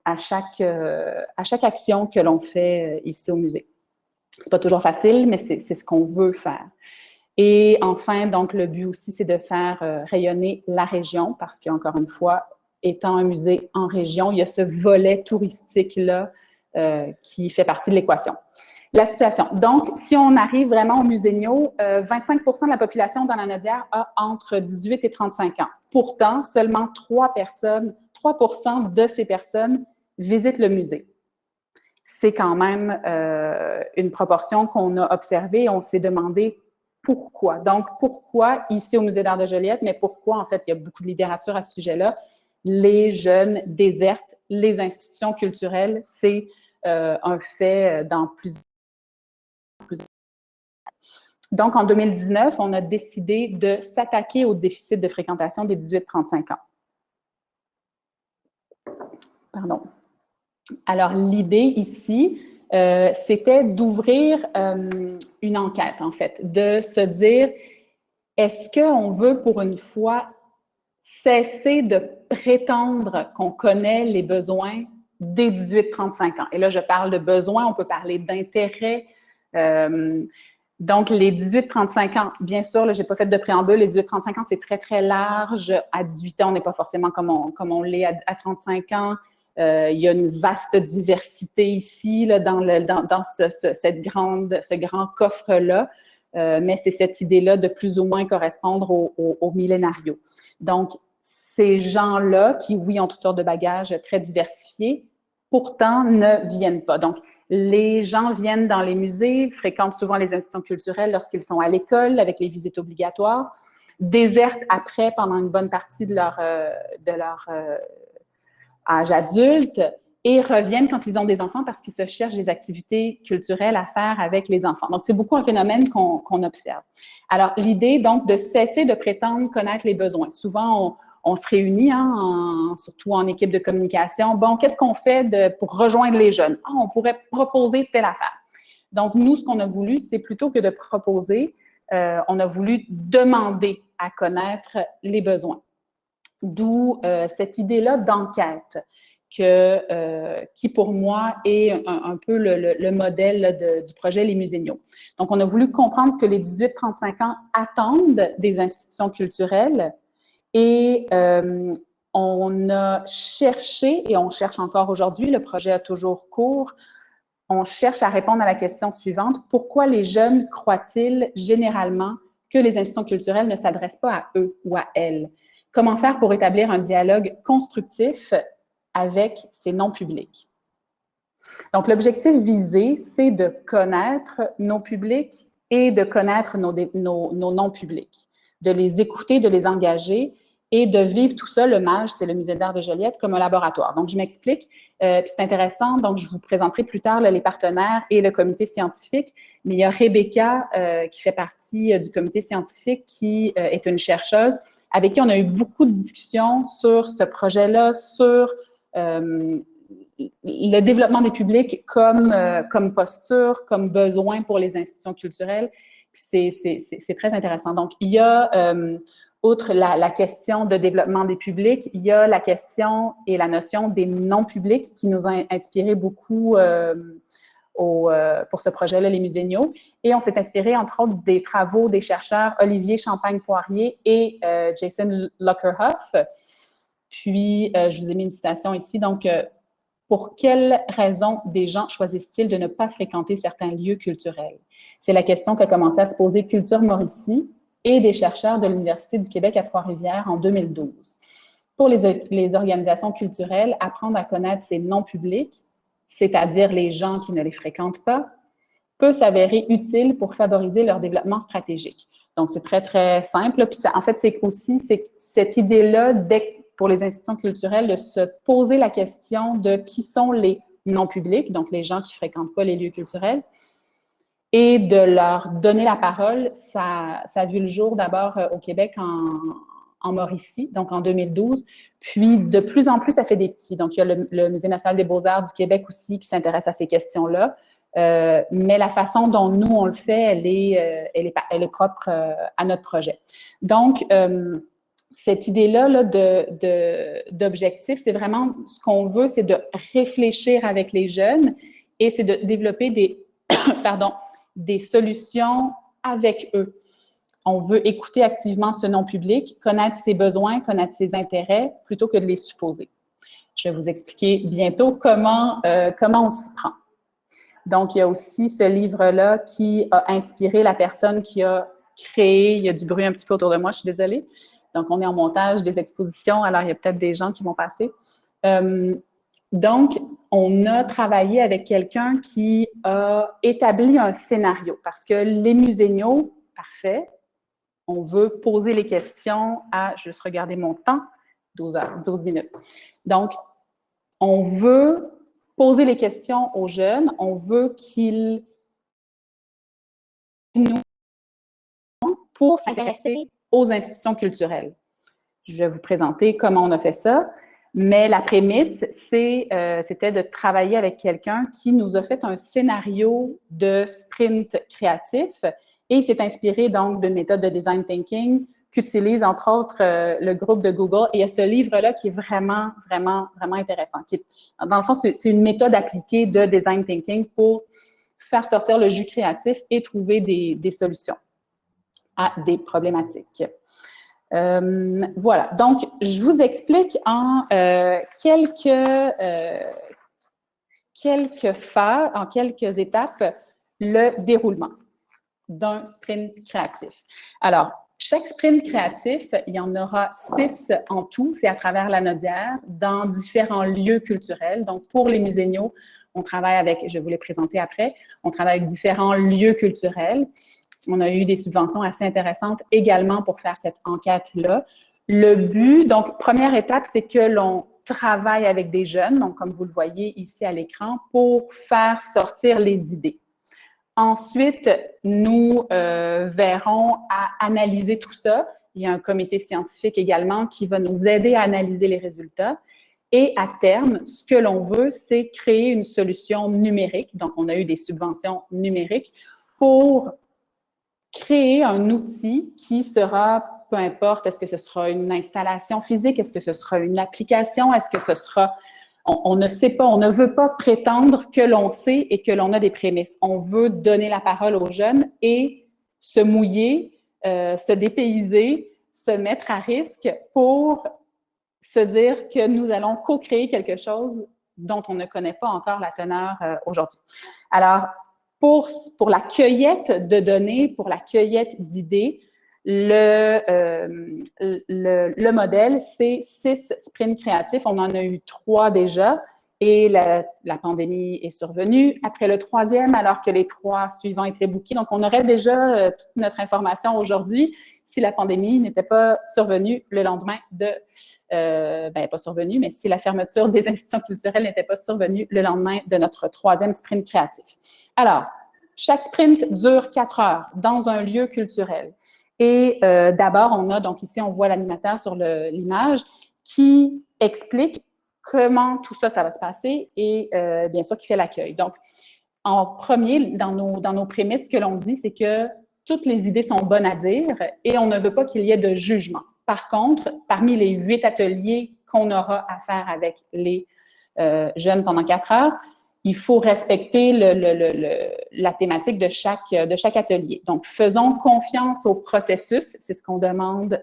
à chaque action que l'on fait ici au musée. C'est pas toujours facile, mais c'est ce qu'on veut faire. Et enfin, donc, le but aussi, c'est de faire rayonner la région parce qu'encore une fois, étant un musée en région, il y a ce volet touristique-là qui fait partie de l'équation. La situation. Donc, si on arrive vraiment aux muséniaux, 25% de la population dans la Nodière a entre 18 et 35 ans. Pourtant, seulement 3% de ces personnes visitent le musée. C'est quand même une proportion qu'on a observée et on s'est demandé pourquoi. Donc, pourquoi ici au Musée d'art de Joliette, mais pourquoi, en fait, il y a beaucoup de littérature à ce sujet-là, les jeunes désertent les institutions culturelles, c'est un fait dans plusieurs. Donc, en 2019, on a décidé de s'attaquer au déficit de fréquentation des 18-35 ans. Pardon. Alors, l'idée ici, c'était d'ouvrir une enquête, en fait, de se dire, est-ce qu'on veut pour une fois cesser de prétendre qu'on connaît les besoins des 18-35 ans? Et là, je parle de besoins, on peut parler d'intérêt. Donc, les 18-35 ans, bien sûr, je n'ai pas fait de préambule, les 18-35 ans, c'est très, très large. À 18 ans, on n'est pas forcément comme on l'est à 35 ans. Il y a une vaste diversité ici, là, dans ce grand coffre-là, mais c'est cette idée-là de plus ou moins correspondre au millénario. Donc, ces gens-là qui, oui, ont toutes sortes de bagages très diversifiés, pourtant ne viennent pas. Donc, les gens viennent dans les musées, fréquentent souvent les institutions culturelles lorsqu'ils sont à l'école avec les visites obligatoires, désertent après pendant une bonne partie de leur âge adulte et reviennent quand ils ont des enfants parce qu'ils se cherchent des activités culturelles à faire avec les enfants. Donc, c'est beaucoup un phénomène qu'on observe. Alors, l'idée, donc, de cesser de prétendre connaître les besoins. Souvent, on se réunit, surtout en équipe de communication. Bon, qu'est-ce qu'on fait pour rejoindre les jeunes? Ah, on pourrait proposer telle affaire. Donc, nous, ce qu'on a voulu, c'est plutôt que de proposer, on a voulu demander à connaître les besoins. D'où cette idée-là d'enquête qui, pour moi, est un peu le modèle du projet Les Muséniaux. Donc, on a voulu comprendre ce que les 18-35 ans attendent des institutions culturelles et on a cherché, et on cherche encore aujourd'hui, le projet a toujours cours, on cherche à répondre à la question suivante: pourquoi les jeunes croient-ils généralement que les institutions culturelles ne s'adressent pas à eux ou à elles? Comment faire pour établir un dialogue constructif avec ces non-publics? Donc, l'objectif visé, c'est de connaître nos publics et de connaître nos non-publics, de les écouter, de les engager et de vivre tout ça. Le MAJ, c'est le Musée d'art de Joliette, comme un laboratoire. Donc, je m'explique. C'est intéressant. Donc, je vous présenterai plus tard les partenaires et le comité scientifique. Mais il y a Rebecca qui fait partie du comité scientifique, qui est une chercheuse avec qui on a eu beaucoup de discussions sur ce projet-là, sur le développement des publics comme posture, comme besoin pour les institutions culturelles. C'est très intéressant. Donc, il y a, outre la question de développement des publics, il y a la question et la notion des non-publics qui nous ont inspiré beaucoup pour ce projet-là, les Muséniaux. Et on s'est inspiré, entre autres, des travaux des chercheurs Olivier Champagne-Poirier et Jason Lockerhoff. Puis, je vous ai mis une citation ici. Donc, pour quelles raisons des gens choisissent-ils de ne pas fréquenter certains lieux culturels? C'est la question qu'a commencé à se poser Culture Mauricie et des chercheurs de l'Université du Québec à Trois-Rivières en 2012. Pour les organisations culturelles, apprendre à connaître ces non-publics, c'est-à-dire les gens qui ne les fréquentent pas, peut s'avérer utile pour favoriser leur développement stratégique. Donc, c'est très, très simple. Puis, en fait, c'est aussi cette idée-là, pour les institutions culturelles, de se poser la question de qui sont les non-publics, donc les gens qui ne fréquentent pas les lieux culturels, et de leur donner la parole. Ça a vu le jour d'abord au Québec en Mauricie, donc en 2012. Puis, de plus en plus, ça fait des petits. Donc, il y a le Musée national des beaux-arts du Québec aussi qui s'intéresse à ces questions-là. Mais la façon dont nous, on le fait, elle est propre à notre projet. Donc, cette idée-là d'objectif, c'est vraiment ce qu'on veut, c'est de réfléchir avec les jeunes et c'est de développer des solutions avec eux. On veut écouter activement ce non-public, connaître ses besoins, connaître ses intérêts, plutôt que de les supposer. Je vais vous expliquer bientôt comment on s'y prend. Donc, il y a aussi ce livre-là qui a inspiré la personne qui a créé, il y a du bruit un petit peu autour de moi, je suis désolée. Donc, on est en montage des expositions, alors il y a peut-être des gens qui vont passer. Donc, on a travaillé avec quelqu'un qui a établi un scénario parce que les muséniaux, parfait, on veut poser les questions à, je vais juste regarder mon temps, 12 minutes. Donc, on veut poser les questions aux jeunes, on veut qu'ils nous pour s'intéresser aux institutions culturelles. Je vais vous présenter comment on a fait ça, mais la prémisse, c'était de travailler avec quelqu'un qui nous a fait un scénario de sprint créatif et il s'est inspiré donc d'une méthode de design thinking qu'utilise entre autres le groupe de Google. Et il y a ce livre-là qui est vraiment, vraiment, vraiment intéressant. Dans le fond, c'est une méthode appliquée de design thinking pour faire sortir le jus créatif et trouver des solutions à des problématiques. Voilà. Donc, je vous explique en quelques étapes, le déroulement d'un sprint créatif. Alors, chaque sprint créatif, il y en aura 6 en tout, c'est à travers la Nodière, dans différents lieux culturels. Donc, pour les muséniaux, on travaille avec, je vais vous les présenter après, on travaille avec différents lieux culturels. On a eu des subventions assez intéressantes également pour faire cette enquête-là. Le but, donc, première étape, c'est que l'on travaille avec des jeunes, donc comme vous le voyez ici à l'écran, pour faire sortir les idées. Ensuite, nous verrons à analyser tout ça. Il y a un comité scientifique également qui va nous aider à analyser les résultats. Et à terme, ce que l'on veut, c'est créer une solution numérique. Donc, on a eu des subventions numériques pour créer un outil qui sera, peu importe, est-ce que ce sera une installation physique, est-ce que ce sera une application, est-ce que ce sera... On ne sait pas, on ne veut pas prétendre que l'on sait et que l'on a des prémices. On veut donner la parole aux jeunes et se mouiller, se dépayser, se mettre à risque pour se dire que nous allons co-créer quelque chose dont on ne connaît pas encore la teneur aujourd'hui. Alors, pour la cueillette de données, pour la cueillette d'idées, le modèle, c'est 6 sprints créatifs. On en a eu 3 déjà et la pandémie est survenue. Après le 3e, alors que les 3 suivants étaient bookés. Donc, on aurait déjà toute notre information aujourd'hui si la pandémie n'était pas survenue le lendemain de... pas survenue, mais si la fermeture des institutions culturelles n'était pas survenue le lendemain de notre 3e sprint créatif. Alors, chaque sprint dure 4 heures dans un lieu culturel. Et d'abord, on a, donc ici, on voit l'animateur sur l'image qui explique comment tout ça, ça va se passer et bien sûr, qui fait l'accueil. Donc, en premier, dans nos prémices, ce que l'on dit, c'est que toutes les idées sont bonnes à dire et on ne veut pas qu'il y ait de jugement. Par contre, parmi les 8 ateliers qu'on aura à faire avec les jeunes pendant 4 heures, il faut respecter la thématique de chaque atelier. Donc, faisons confiance au processus, c'est ce qu'on demande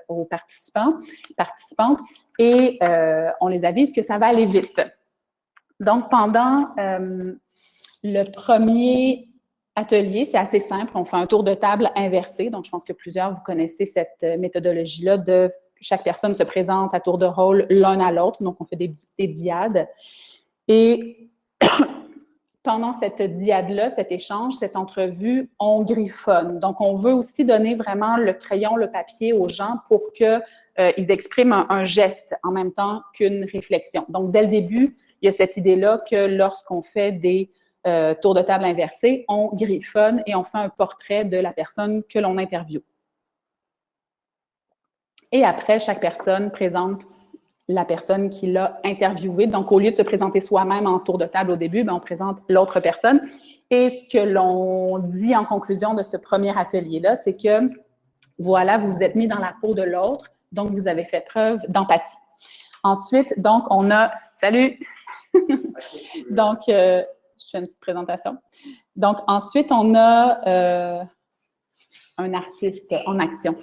aux participantes, et on les avise que ça va aller vite. Donc, pendant le premier atelier, c'est assez simple, on fait un tour de table inversé, donc je pense que plusieurs, vous connaissez cette méthodologie-là de chaque personne se présente à tour de rôle l'un à l'autre, donc on fait des diades. Et pendant cette diade-là, cet échange, cette entrevue, on griffonne. Donc, on veut aussi donner vraiment le crayon, le papier aux gens pour qu'ils expriment un geste en même temps qu'une réflexion. Donc, dès le début, il y a cette idée-là que lorsqu'on fait des tours de table inversés, on griffonne et on fait un portrait de la personne que l'on interviewe. Et après, chaque personne présente la personne qui l'a interviewée. Donc, au lieu de se présenter soi-même en tour de table au début, on présente l'autre personne. Et ce que l'on dit en conclusion de ce premier atelier-là, c'est que, voilà, vous vous êtes mis dans la peau de l'autre, donc vous avez fait preuve d'empathie. Ensuite, donc, on a... Salut! Donc, je fais une petite présentation. Donc, ensuite, on a un artiste en action.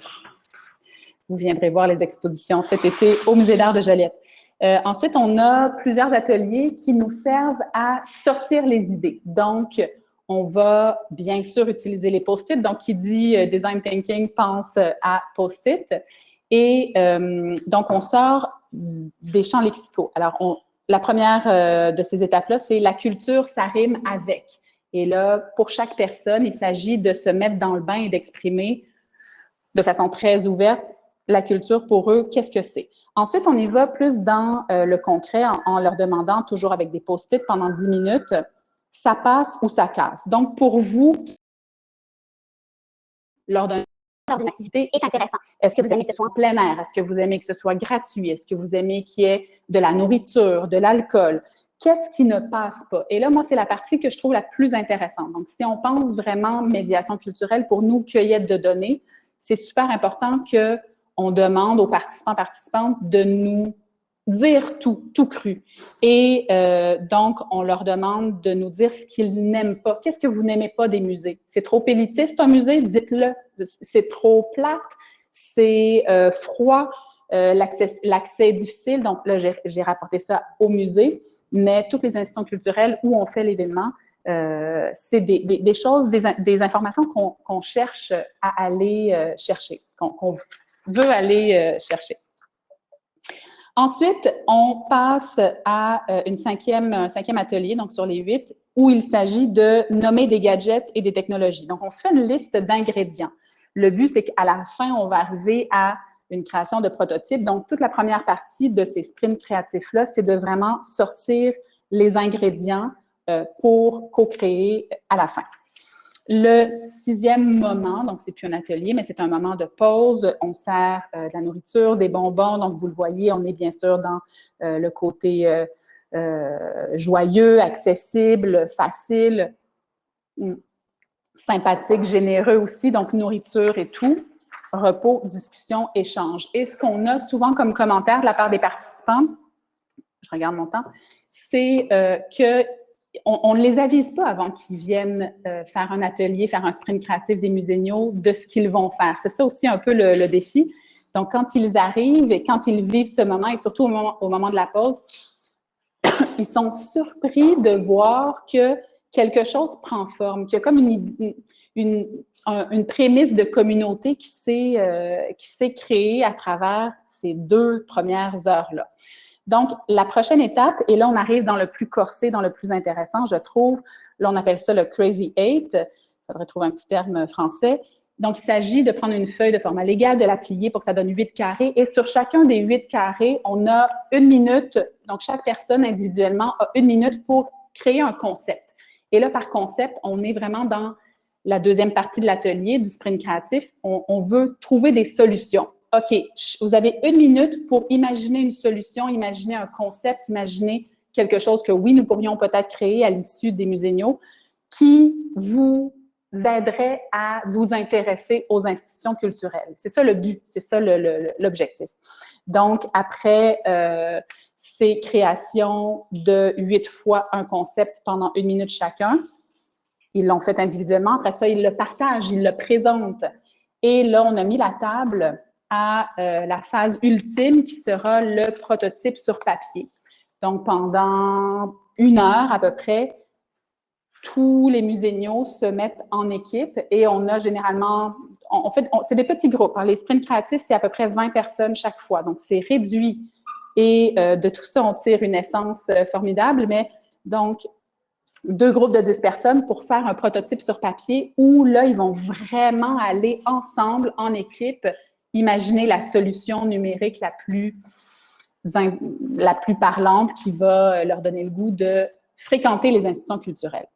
Vous viendrez voir les expositions cet été au Musée d'art de Joliette. Ensuite, on a plusieurs ateliers qui nous servent à sortir les idées. Donc, on va bien sûr utiliser les post-it. Donc, qui dit design thinking pense à post-it. Et donc, on sort des champs lexicaux. Alors, la première de ces étapes-là, c'est la culture, ça rime avec. Et là, pour chaque personne, il s'agit de se mettre dans le bain et d'exprimer de façon très ouverte la culture pour eux, qu'est-ce que c'est. Ensuite, on y va plus dans le concret en leur demandant, toujours avec des post-it pendant 10 minutes, ça passe ou ça casse. Donc, pour vous, lors d'une activité est intéressant. Est-ce que vous aimez que ce soit en plein air? Est-ce que vous aimez que ce soit gratuit? Est-ce que vous aimez qu'il y ait de la nourriture, de l'alcool? Qu'est-ce qui ne passe pas? Et là, moi, c'est la partie que je trouve la plus intéressante. Donc, si on pense vraiment médiation culturelle, pour nous, cueillette de données, c'est super important qu'on demande aux participantes de nous dire tout cru. Et donc, on leur demande de nous dire ce qu'ils n'aiment pas. Qu'est-ce que vous n'aimez pas des musées? C'est trop élitiste, un musée? Dites-le. C'est trop plate? C'est froid? L'accès est difficile? Donc là, j'ai rapporté ça au musée, mais toutes les institutions culturelles où on fait l'événement, c'est des choses, des informations qu'on cherche à aller chercher, qu'on veut aller chercher. Ensuite, on passe à un cinquième atelier, donc sur les 8, où il s'agit de nommer des gadgets et des technologies. Donc, on fait une liste d'ingrédients. Le but, c'est qu'à la fin, on va arriver à une création de prototypes. Donc, toute la première partie de ces sprints créatifs-là, c'est de vraiment sortir les ingrédients pour co-créer à la fin. Le 6e moment, donc c'est plus un atelier, mais c'est un moment de pause. On sert de la nourriture, des bonbons. Donc, vous le voyez, on est bien sûr dans le côté joyeux, accessible, facile, sympathique, généreux aussi. Donc, nourriture et tout. Repos, discussion, échange. Et ce qu'on a souvent comme commentaire de la part des participants, je regarde mon temps, c'est qu'on ne les avise pas avant qu'ils viennent faire un atelier, faire un sprint créatif des muséniaux de ce qu'ils vont faire. C'est ça aussi un peu le défi. Donc, quand ils arrivent et quand ils vivent ce moment, et surtout au moment de la pause, ils sont surpris de voir que quelque chose prend forme, qu'il y a comme une prémisse de communauté qui s'est créée à travers ces 2 premières heures-là. Donc, la prochaine étape, et là, on arrive dans le plus corsé, dans le plus intéressant, je trouve. Là, on appelle ça le Crazy 8. Il faudrait trouver un petit terme français. Donc, il s'agit de prendre une feuille de format légal, de la plier pour que ça donne 8 carrés. Et sur chacun des 8 carrés, on a 1 minute. Donc, chaque personne individuellement a 1 minute pour créer un concept. Et là, par concept, on est vraiment dans la deuxième partie de l'atelier, du sprint créatif. On veut trouver des solutions. OK, vous avez 1 minute pour imaginer une solution, imaginer un concept, imaginer quelque chose que, oui, nous pourrions peut-être créer à l'issue des Muséniaux qui vous aiderait à vous intéresser aux institutions culturelles. C'est ça le but, c'est ça l'objectif. Donc, après ces créations de 8 fois un concept pendant 1 minute chacun, ils l'ont fait individuellement. Après ça, ils le partagent, ils le présentent. Et là, on a mis la table à la phase ultime qui sera le prototype sur papier. Donc, pendant 1 heure à peu près, tous les muséniaux se mettent en équipe et on a généralement, c'est des petits groupes. Les sprints créatifs, c'est à peu près 20 personnes chaque fois. Donc, c'est réduit. Et de tout ça, on tire une essence formidable. Mais donc, 2 groupes de 10 personnes pour faire un prototype sur papier où là, ils vont vraiment aller ensemble, en équipe, imaginer la solution numérique la plus parlante qui va leur donner le goût de fréquenter les institutions culturelles.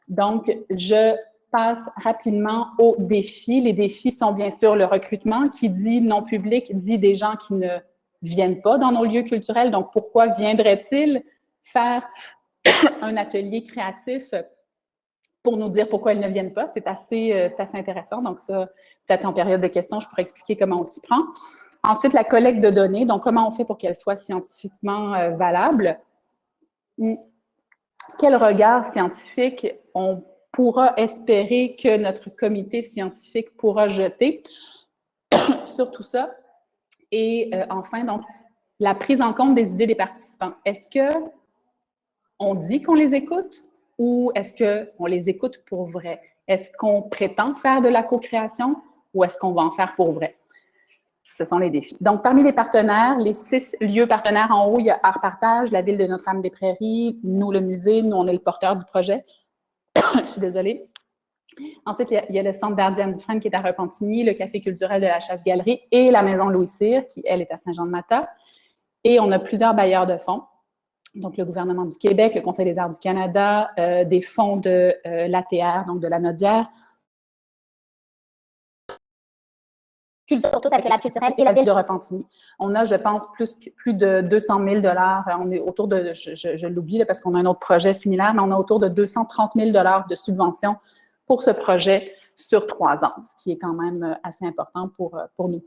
Donc, je passe rapidement aux défis. Les défis sont bien sûr le recrutement. Qui dit non public dit des gens qui ne viennent pas dans nos lieux culturels. Donc, pourquoi viendraient-ils faire un atelier créatif pour nous dire pourquoi ils ne viennent pas? C'est assez intéressant. Donc, ça, peut-être en période de questions, je pourrais expliquer comment on s'y prend. Ensuite, la collecte de données. Donc, comment on fait pour qu'elle soit scientifiquement valable? Quel regard scientifique on pourra espérer que notre comité scientifique pourra jeter sur tout ça? Et enfin, donc, la prise en compte des idées des participants. Est-ce qu'on dit qu'on les écoute ou est-ce qu'on les écoute pour vrai? Est-ce qu'on prétend faire de la co-création ou est-ce qu'on va en faire pour vrai? Ce sont les défis. Donc, parmi les partenaires, les 6 lieux partenaires en haut, il y a Art Partage, la Ville de Notre-Dame-des-Prairies, nous, le musée, nous, on est le porteur du projet. Je suis désolée. Ensuite, il y a le Centre d'art Diane Dufresne qui est à Repentigny, le Café culturel de la Chasse-Galerie et la Maison Louis Cyr, qui, elle, est à Saint-Jean-de-Mata. Et on a plusieurs bailleurs de fonds. Donc, le gouvernement du Québec, le Conseil des arts du Canada, des fonds de l'ATR, donc de la Nodière, surtout avec la culturelle et la ville de Repentigny. On a, je pense, plus de 200 000 $. On est autour de, je l'oublie là, parce qu'on a un autre projet similaire, mais on a autour de 230 000 $ de subventions pour ce projet sur 3 ans, ce qui est quand même assez important pour nous.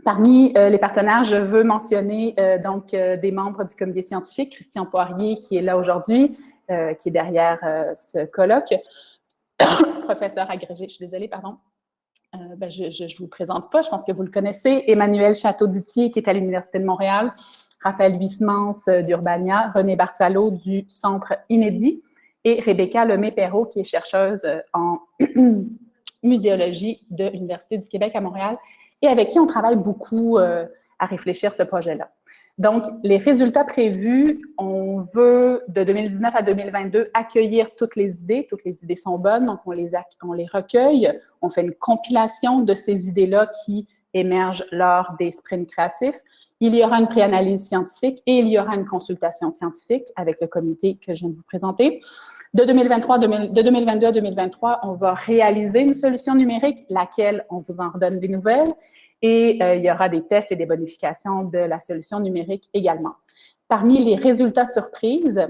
Parmi les partenaires, je veux mentionner donc des membres du comité scientifique, Christian Poirier, qui est là aujourd'hui, qui est derrière ce colloque, professeur agrégé, je suis désolée, pardon. Je ne vous présente pas, je pense que vous le connaissez. Emmanuel Château-Dutier, qui est à l'Université de Montréal, Raphaël Huysmans d'Urbania, René Barcelo du Centre Inédit et Rebecca Lemay-Perrault, qui est chercheuse en muséologie de l'Université du Québec à Montréal et avec qui on travaille beaucoup à réfléchir ce projet-là. Donc, les résultats prévus, on veut, de 2019 à 2022, accueillir toutes les idées. Toutes les idées sont bonnes, donc on les recueille. On fait une compilation de ces idées-là qui émergent lors des sprints créatifs. Il y aura une préanalyse scientifique et il y aura une consultation scientifique avec le comité que je viens de vous présenter. De 2022 à 2023, on va réaliser une solution numérique, laquelle on vous en redonne des nouvelles. Et il y aura des tests et des bonifications de la solution numérique également. Parmi les résultats surprises,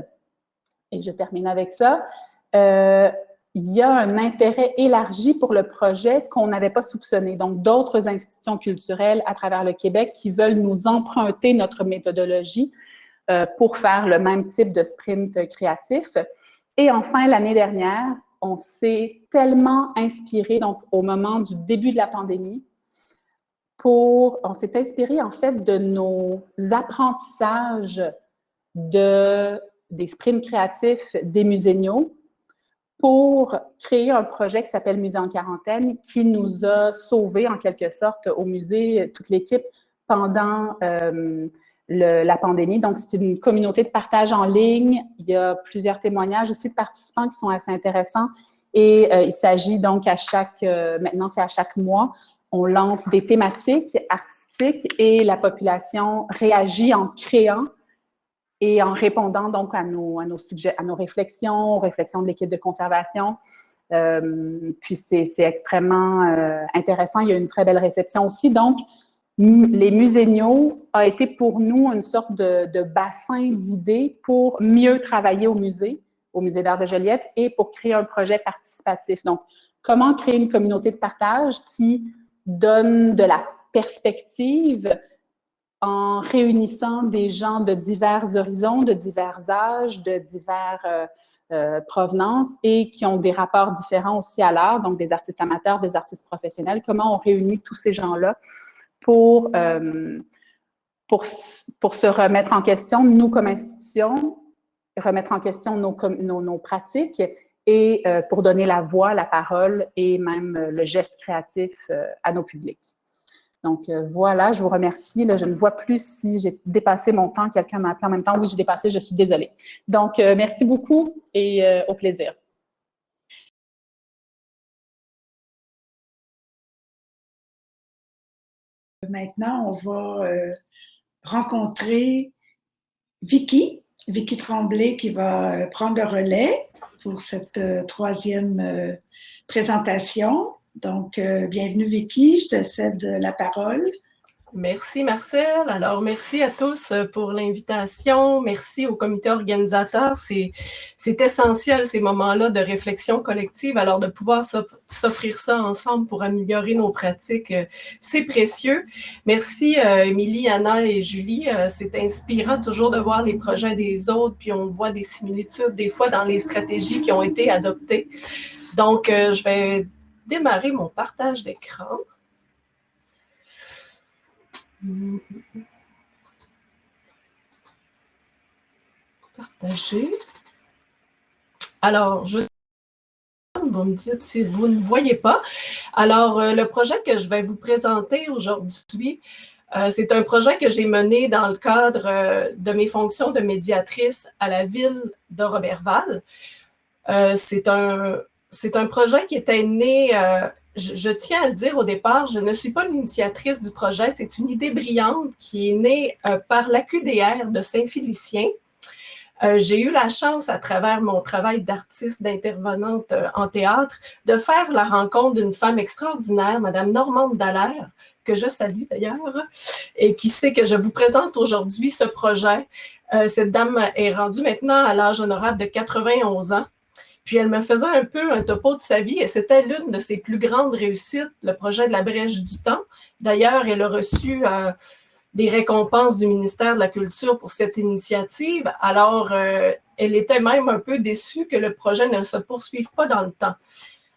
et je termine avec ça, il y a un intérêt élargi pour le projet qu'on n'avait pas soupçonné. Donc, d'autres institutions culturelles à travers le Québec qui veulent nous emprunter notre méthodologie pour faire le même type de sprint créatif. Et enfin, l'année dernière, on s'est tellement inspiré, donc au moment du début de la pandémie, on s'est inspiré en fait de nos apprentissages des sprints créatifs des muséniaux pour créer un projet qui s'appelle Musée en quarantaine qui nous a sauvés en quelque sorte au musée, toute l'équipe, pendant la pandémie. Donc, c'est une communauté de partage en ligne. Il y a plusieurs témoignages aussi de participants qui sont assez intéressants et il s'agit donc maintenant c'est à chaque mois, on lance des thématiques artistiques et la population réagit en créant et en répondant donc à nos réflexions, aux réflexions de l'équipe de conservation. Puis c'est extrêmement intéressant. Il y a une très belle réception aussi. Donc, les muséniaux a été pour nous une sorte de bassin d'idées pour mieux travailler au musée d'art de Joliette et pour créer un projet participatif. Donc, comment créer une communauté de partage qui donne de la perspective en réunissant des gens de divers horizons, de divers âges, de divers provenances et qui ont des rapports différents aussi à l'art, donc des artistes amateurs, des artistes professionnels. Comment on réunit tous ces gens-là pour se remettre en question, nous comme institution, remettre en question nos pratiques et pour donner la voix, la parole et même le geste créatif à nos publics. Donc voilà, je vous remercie. Là, je ne vois plus si j'ai dépassé mon temps. Quelqu'un m'a appelé en même temps. Oui, j'ai dépassé, je suis désolée. Donc merci beaucoup et au plaisir. Maintenant, on va rencontrer Vicky Tremblay qui va prendre le relais pour cette troisième présentation. Donc, bienvenue Vicky, je te cède la parole. Merci Marcel. Alors, merci à tous pour l'invitation. Merci au comité organisateur. C'est essentiel ces moments-là de réflexion collective. Alors, de pouvoir s'offrir ça ensemble pour améliorer nos pratiques, c'est précieux. Merci Émilie, Anna et Julie. C'est inspirant toujours de voir les projets des autres, puis on voit des similitudes des fois dans les stratégies qui ont été adoptées. Donc, je vais démarrer mon partage d'écran. Partager. Alors, vous me dites si vous ne voyez pas. Alors, le projet que je vais vous présenter aujourd'hui, c'est un projet que j'ai mené dans le cadre de mes fonctions de médiatrice à la ville de Roberval. C'est un projet qui était né... Je tiens à le dire au départ, je ne suis pas l'initiatrice du projet. C'est une idée brillante qui est née par l'AQDR de Saint-Félicien. J'ai eu la chance, à travers mon travail d'artiste, d'intervenante en théâtre, de faire la rencontre d'une femme extraordinaire, Madame Normande Dallaire, que je salue d'ailleurs, et qui sait que je vous présente aujourd'hui ce projet. Cette dame est rendue maintenant à l'âge honorable de 91 ans. Puis elle me faisait un peu un topo de sa vie et c'était l'une de ses plus grandes réussites, le projet de la Brèche du temps. D'ailleurs, elle a reçu des récompenses du ministère de la Culture pour cette initiative. Alors, elle était même un peu déçue que le projet ne se poursuive pas dans le temps.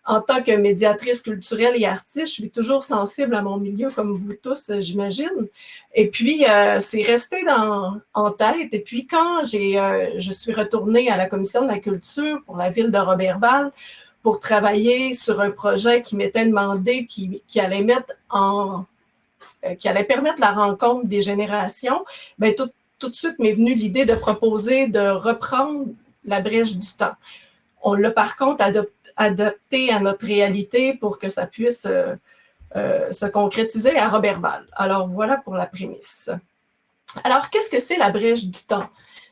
En tant que médiatrice culturelle et artiste, je suis toujours sensible à mon milieu, comme vous tous, j'imagine. Et puis, c'est resté en tête. Et puis, quand je suis retournée à la Commission de la culture pour la ville de Roberval pour travailler sur un projet qui m'était demandé, qui allait permettre la rencontre des générations, bien, tout de suite m'est venue l'idée de proposer de reprendre la Brèche du temps. On l'a par contre adapté à notre réalité pour que ça puisse se concrétiser à Roberval. Alors, voilà pour la prémisse. Alors, qu'est-ce que c'est la Brèche du temps?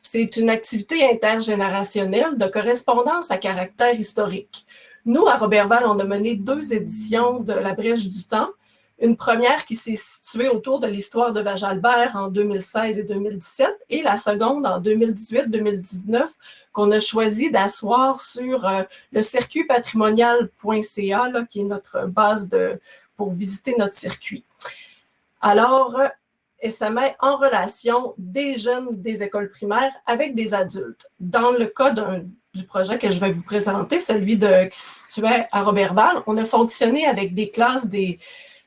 C'est une activité intergénérationnelle de correspondance à caractère historique. Nous, à Roberval, on a mené 2 éditions de la Brèche du temps. Une première qui s'est située autour de l'histoire de Vajalbert en 2016 et 2017 et la seconde en 2018-2019 qu'on a choisi d'asseoir sur le circuitpatrimonial.ca, qui est notre base pour visiter notre circuit. Alors, ça met en relation des jeunes des écoles primaires avec des adultes. Dans le cas du projet que je vais vous présenter, celui qui se situait à Roberval, on a fonctionné avec des classes de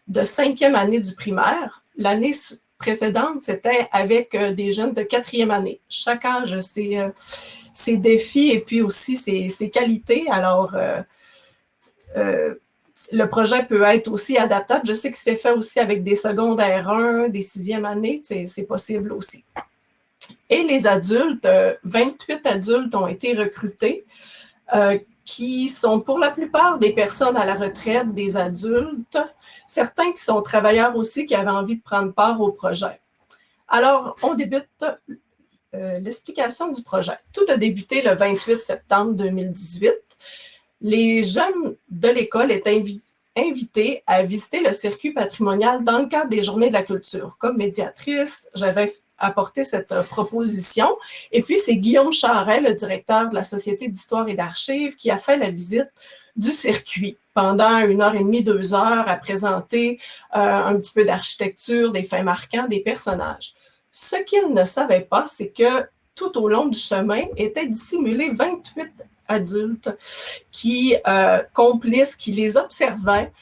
5e année du primaire. L'année précédente, c'était avec des jeunes de 4e année. Chaque âge, ses défis et puis aussi ses qualités. Alors, le projet peut être aussi adaptable. Je sais que c'est fait aussi avec des secondaires 1, des 6e années, c'est possible aussi. Et les adultes, 28 adultes ont été recrutés, qui sont pour la plupart des personnes à la retraite, des adultes, certains qui sont travailleurs aussi, qui avaient envie de prendre part au projet. Alors, on débute l'explication du projet. Tout a débuté le 28 septembre 2018. Les jeunes de l'école étaient invitée à visiter le circuit patrimonial dans le cadre des Journées de la culture. Comme médiatrice, j'avais apporté cette proposition. Et puis, c'est Guillaume Charret, le directeur de la Société d'histoire et d'archives, qui a fait la visite du circuit pendant 1h30, 2 heures à présenter un petit peu d'architecture, des faits marquants, des personnages. Ce qu'il ne savait pas, c'est que tout au long du chemin étaient dissimulés 28 adultes qui, complices, qui les observaient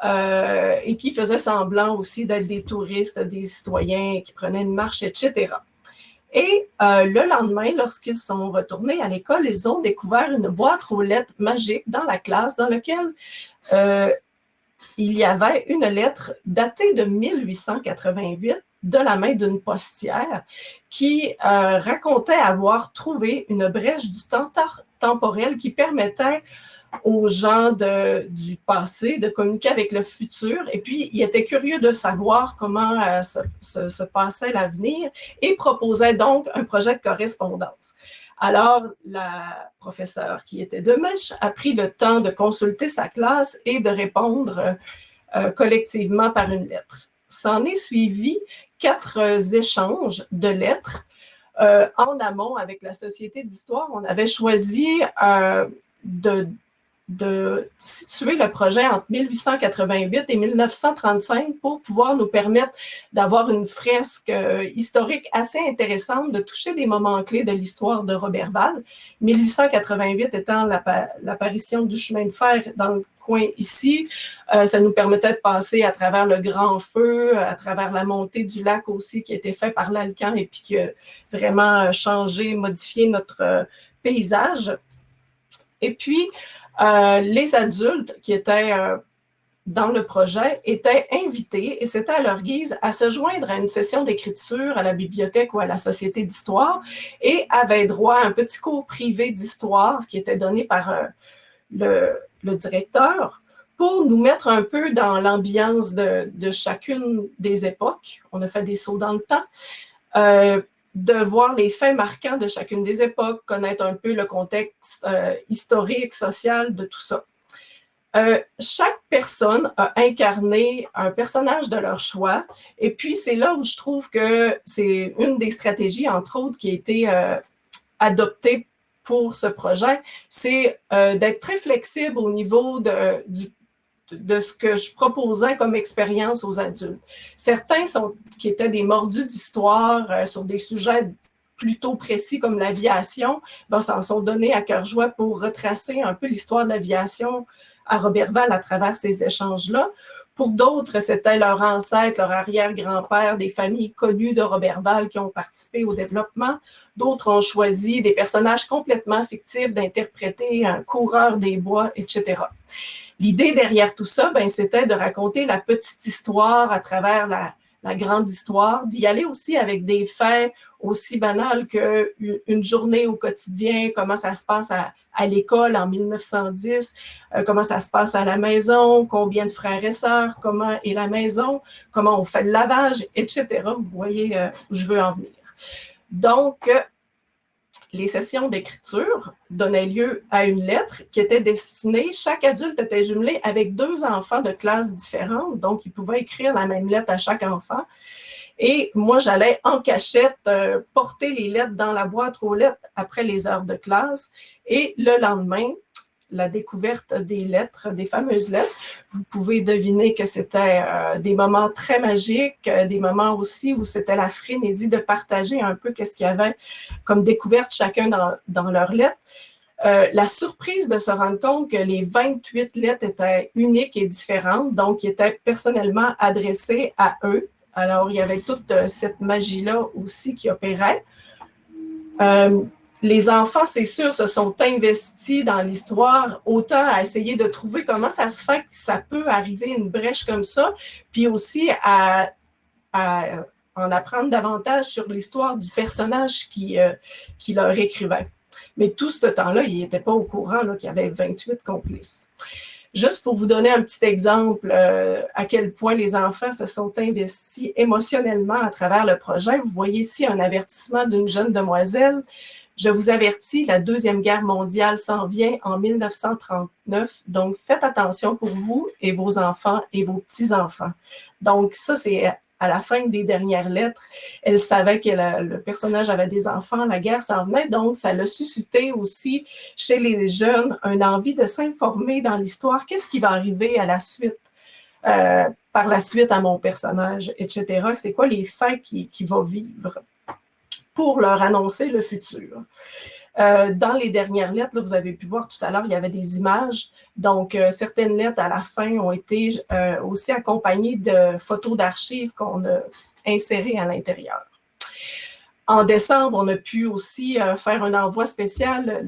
et qui faisaient semblant aussi d'être des touristes, des citoyens qui prenaient une marche, etc. Et le lendemain, lorsqu'ils sont retournés à l'école, ils ont découvert une boîte aux lettres magique dans la classe dans laquelle il y avait une lettre datée de 1888 de la main d'une postière qui racontait avoir trouvé une brèche du temps temporel qui permettait aux gens du passé de communiquer avec le futur. Et puis, il était curieux de savoir comment se passait l'avenir et proposait donc un projet de correspondance. Alors, la professeure qui était de mèche a pris le temps de consulter sa classe et de répondre collectivement par une lettre. S'en est suivi 4 échanges de lettres en amont avec la Société d'histoire. On avait choisi de situer le projet entre 1888 et 1935 pour pouvoir nous permettre d'avoir une fresque historique assez intéressante, de toucher des moments clés de l'histoire de Roberval. 1888 étant l'apparition du chemin de fer dans le coin ici, ça nous permettait de passer à travers le Grand Feu, à travers la montée du lac aussi qui a été fait par l'Alcan et puis qui a vraiment changé, modifié notre paysage. Et puis, les adultes qui étaient dans le projet étaient invités, et c'était à leur guise, à se joindre à une session d'écriture à la bibliothèque ou à la Société d'histoire et avaient droit à un petit cours privé d'histoire qui était donné par le directeur pour nous mettre un peu dans l'ambiance de chacune des époques. On a fait des sauts dans le temps. De voir les faits marquants de chacune des époques, connaître un peu le contexte historique, social de tout ça. Chaque personne a incarné un personnage de leur choix, et puis c'est là où je trouve que c'est une des stratégies, entre autres, qui a été adoptée pour ce projet, c'est d'être très flexible au niveau de ce que je proposais comme expérience aux adultes. Certains qui étaient des mordus d'histoire sur des sujets plutôt précis comme l'aviation, s'en sont donnés à cœur joie pour retracer un peu l'histoire de l'aviation à Roberval à travers ces échanges-là. Pour d'autres, c'était leur ancêtre, leur arrière-grand-père, des familles connues de Roberval qui ont participé au développement. D'autres ont choisi des personnages complètement fictifs d'interpréter un coureur des bois, etc. L'idée derrière tout ça, c'était de raconter la petite histoire à travers la grande histoire, d'y aller aussi avec des faits aussi banals qu'une journée au quotidien, comment ça se passe à l'école en 1910, comment ça se passe à la maison, combien de frères et sœurs, comment est la maison, comment on fait le lavage, etc. Vous voyez où je veux en venir. Donc, les sessions d'écriture donnaient lieu à une lettre qui était destinée, chaque adulte était jumelé avec 2 enfants de classes différentes, donc ils pouvaient écrire la même lettre à chaque enfant. Et moi, j'allais en cachette porter les lettres dans la boîte aux lettres après les heures de classe. Et le lendemain, la découverte des lettres, des fameuses lettres, vous pouvez deviner que c'était des moments très magiques, des moments aussi où c'était la frénésie de partager un peu qu'est-ce qu'il y avait comme découverte chacun dans leurs lettres. La surprise de se rendre compte que les 28 lettres étaient uniques et différentes, donc qui étaient personnellement adressées à eux. Alors, il y avait toute cette magie-là aussi qui opérait. Les enfants, c'est sûr, se sont investis dans l'histoire, autant à essayer de trouver comment ça se fait que ça peut arriver une brèche comme ça, puis aussi à en apprendre davantage sur l'histoire du personnage qui leur écrivait. Mais tout ce temps-là, il n'était pas au courant qu'il y avait 28 complices. Juste pour vous donner un petit exemple à quel point les enfants se sont investis émotionnellement à travers le projet, vous voyez ici un avertissement d'une jeune demoiselle. Je vous avertis, la Deuxième Guerre mondiale s'en vient en 1939, donc faites attention pour vous et vos enfants et vos petits-enfants. Donc ça, c'est à la fin des dernières lettres. Elle savait que le personnage avait des enfants, la guerre s'en venait, donc ça l'a suscité aussi chez les jeunes une envie de s'informer dans l'histoire, qu'est-ce qui va arriver à la suite, par la suite à mon personnage, etc. C'est quoi les faits qu'il va vivre pour leur annoncer le futur. Dans les dernières lettres, là, vous avez pu voir tout à l'heure, il y avait des images. Donc, certaines lettres à la fin ont été aussi accompagnées de photos d'archives qu'on a insérées à l'intérieur. En décembre, on a pu aussi faire un envoi spécial,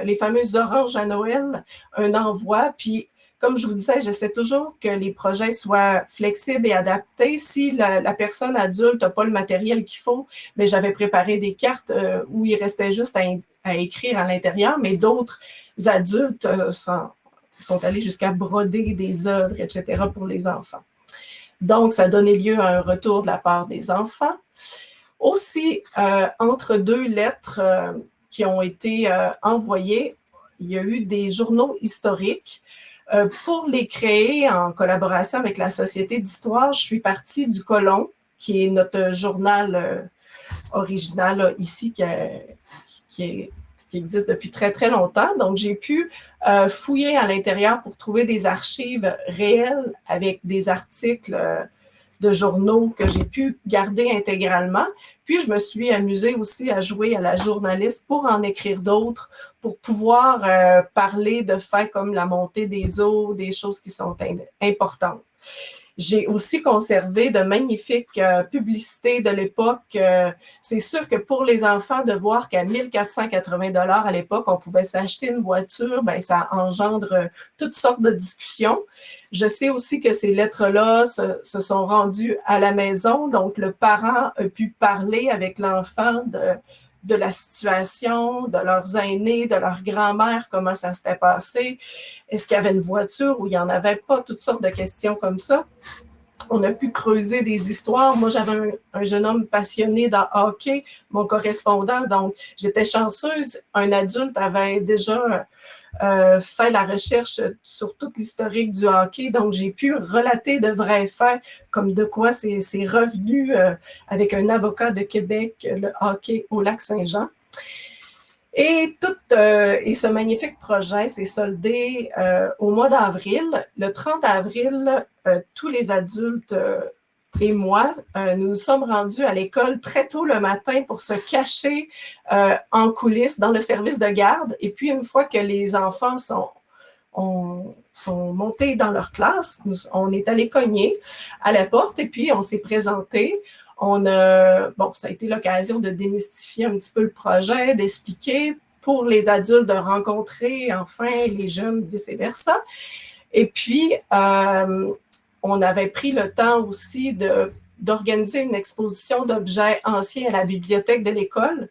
les fameuses oranges à Noël, un envoi. Puis, comme je vous disais, j'essaie toujours que les projets soient flexibles et adaptés. Si la personne adulte n'a pas le matériel qu'il faut, mais j'avais préparé des cartes où il restait juste à écrire à l'intérieur, mais d'autres adultes sont allés jusqu'à broder des œuvres, etc. pour les enfants. Donc, ça a donné lieu à un retour de la part des enfants. Aussi, entre deux lettres qui ont été envoyées, il y a eu des journaux historiques. Pour les créer en collaboration avec la Société d'histoire, je suis partie du Colon, qui est notre journal original là, ici, qui existe depuis très, très longtemps. Donc, j'ai pu fouiller à l'intérieur pour trouver des archives réelles avec des articles de journaux que j'ai pu garder intégralement. Puis, je me suis amusée aussi à jouer à la journaliste pour en écrire d'autres, pour pouvoir parler de faits comme la montée des eaux, des choses qui sont importantes. J'ai aussi conservé de magnifiques publicités de l'époque. C'est sûr que pour les enfants, de voir qu'à 1480 $ à l'époque, on pouvait s'acheter une voiture, ben ça engendre toutes sortes de discussions. Je sais aussi que ces lettres-là se sont rendues à la maison, donc le parent a pu parler avec l'enfant de la situation, de leurs aînés, de leur grand-mère, comment ça s'était passé, est-ce qu'il y avait une voiture ou il n'y en avait pas, toutes sortes de questions comme ça. On a pu creuser des histoires. Moi, j'avais un jeune homme passionné dans hockey, mon correspondant, donc j'étais chanceuse. Un adulte avait déjà fait la recherche sur toute l'historique du hockey, donc j'ai pu relater de vrais faits, comme de quoi c'est revenu avec un avocat de Québec, le hockey au Lac-Saint-Jean. Et ce magnifique projet s'est soldé au mois d'avril. Le 30 avril, tous les adultes et moi, nous nous sommes rendus à l'école très tôt le matin pour se cacher en coulisses dans le service de garde. Et puis, une fois que les enfants sont montés dans leur classe, on est allé cogner à la porte et puis on s'est présenté. Ça a été l'occasion de démystifier un petit peu le projet, d'expliquer pour les adultes de rencontrer enfin les jeunes, vice-versa. Et puis, on avait pris le temps aussi d'organiser une exposition d'objets anciens à la bibliothèque de l'école.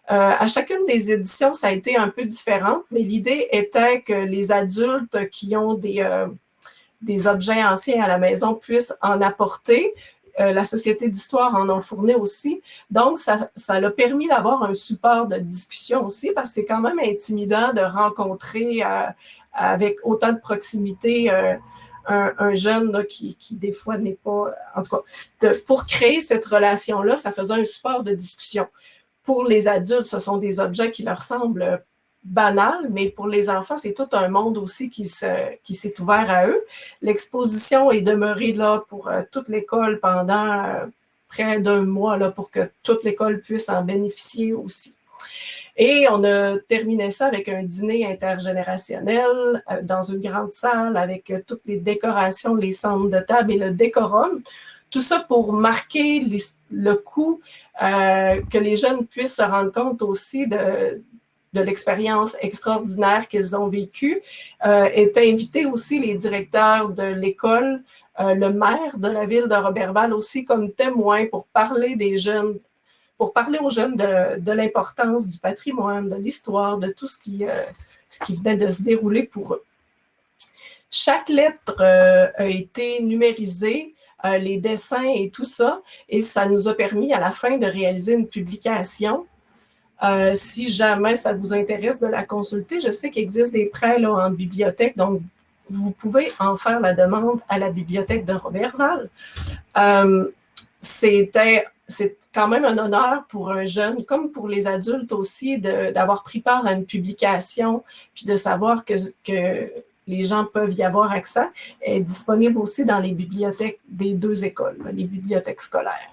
À chacune des éditions, ça a été un peu différent, mais l'idée était que les adultes qui ont des objets anciens à la maison puissent en apporter. La Société d'histoire en a fourni aussi. Donc, ça l'a permis d'avoir un support de discussion aussi, parce que c'est quand même intimidant de rencontrer avec autant de proximité un jeune là, qui des fois n'est pas... En tout cas, pour créer cette relation-là, ça faisait un support de discussion. Pour les adultes, ce sont des objets qui leur semblent banals, mais pour les enfants, c'est tout un monde aussi qui s'est ouvert à eux. L'exposition est demeurée là pour toute l'école pendant près d'un mois là, pour que toute l'école puisse en bénéficier aussi. Et on a terminé ça avec un dîner intergénérationnel dans une grande salle avec toutes les décorations, les centres de table et le décorum. Tout ça pour marquer le coup, que les jeunes puissent se rendre compte aussi de l'expérience extraordinaire qu'ils ont vécue. Étaient invités aussi les directeurs de l'école, le maire de la ville de Roberval aussi comme témoin pour parler des jeunes, pour parler aux jeunes de l'importance du patrimoine, de l'histoire, de tout ce qui venait de se dérouler pour eux. Chaque lettre a été numérisée, les dessins et tout ça, et ça nous a permis à la fin de réaliser une publication Si jamais ça vous intéresse de la consulter, je sais qu'il existe des prêts là, en bibliothèque, donc vous pouvez en faire la demande à la bibliothèque de Roberval. C'est quand même un honneur pour un jeune, comme pour les adultes aussi, d'avoir pris part à une publication, puis de savoir que les gens peuvent y avoir accès. Elle est disponible aussi dans les bibliothèques des 2 écoles, les bibliothèques scolaires.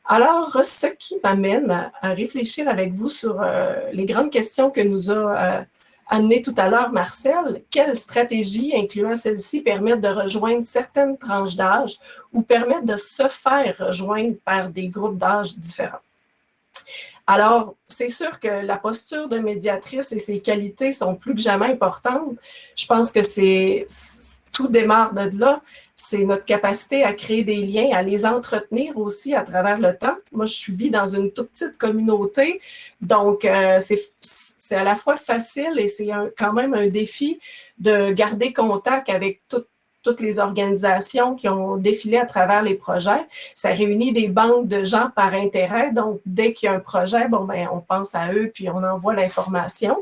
Alors, ce qui m'amène à réfléchir avec vous sur les grandes questions que nous a amenées tout à l'heure Marcel. Quelles stratégies, incluant celle-ci, permettent de rejoindre certaines tranches d'âge ou permettent de se faire rejoindre par des groupes d'âge différents? Alors, c'est sûr que la posture de médiatrice et ses qualités sont plus que jamais importantes. Je pense que tout démarre de là. C'est notre capacité à créer des liens, à les entretenir aussi à travers le temps. Moi, je vis dans une toute petite communauté, donc c'est à la fois facile et c'est quand même un défi de garder contact avec toutes les organisations qui ont défilé à travers les projets. Ça réunit des banques de gens par intérêt, donc dès qu'il y a un projet, on pense à eux puis on envoie l'information.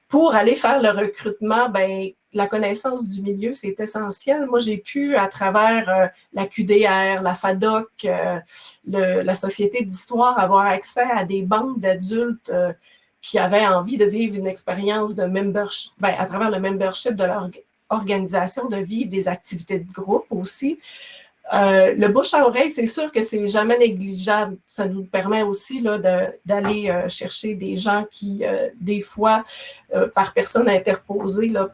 Pour aller faire le recrutement, la connaissance du milieu, c'est essentiel. Moi, j'ai pu, à travers la QDR, la FADOC, la Société d'histoire, avoir accès à des banques d'adultes qui avaient envie de vivre une expérience de membership, à travers le membership de leur organisation, de vivre des activités de groupe aussi. Le bouche à oreille, c'est sûr que c'est jamais négligeable. Ça nous permet aussi là, d'aller chercher des gens qui, des fois, par personne interposée, là,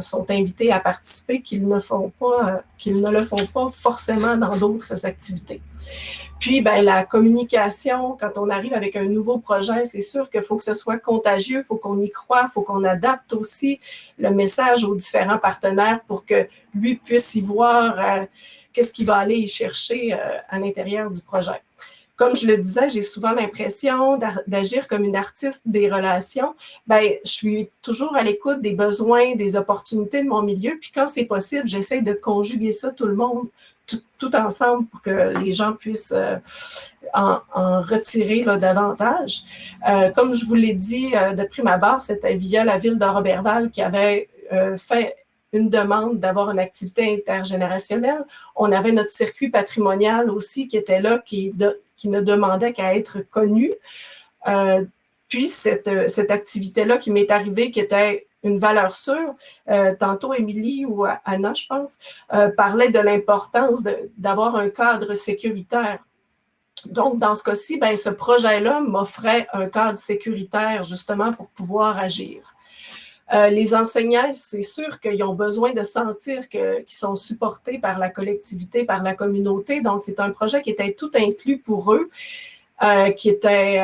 sont invités à participer, qu'ils ne le font pas forcément dans d'autres activités. Puis, la communication, quand on arrive avec un nouveau projet, c'est sûr qu'il faut que ce soit contagieux, il faut qu'on y croie, il faut qu'on adapte aussi le message aux différents partenaires pour que lui puisse y voir qu'est-ce qu'il va aller y chercher à l'intérieur du projet. Comme je le disais, j'ai souvent l'impression d'agir comme une artiste des relations. Je suis toujours à l'écoute des besoins, des opportunités de mon milieu. Puis quand c'est possible, j'essaie de conjuguer ça tout le monde, tout ensemble pour que les gens puissent en retirer là, davantage. Comme je vous l'ai dit de prime abord, c'était via la ville de Roberval qui avait fait une demande d'avoir une activité intergénérationnelle. On avait notre circuit patrimonial aussi qui était là, qui ne demandait qu'à être connu. Puis cette activité-là qui m'est arrivée, qui était une valeur sûre, tantôt Émilie ou Anna, je pense, parlait de l'importance d'avoir un cadre sécuritaire. Donc, dans ce cas-ci, ce projet-là m'offrait un cadre sécuritaire justement pour pouvoir agir. Les enseignants, c'est sûr qu'ils ont besoin de sentir qu'ils sont supportés par la collectivité, par la communauté. Donc, c'est un projet qui était tout inclus pour eux, qui était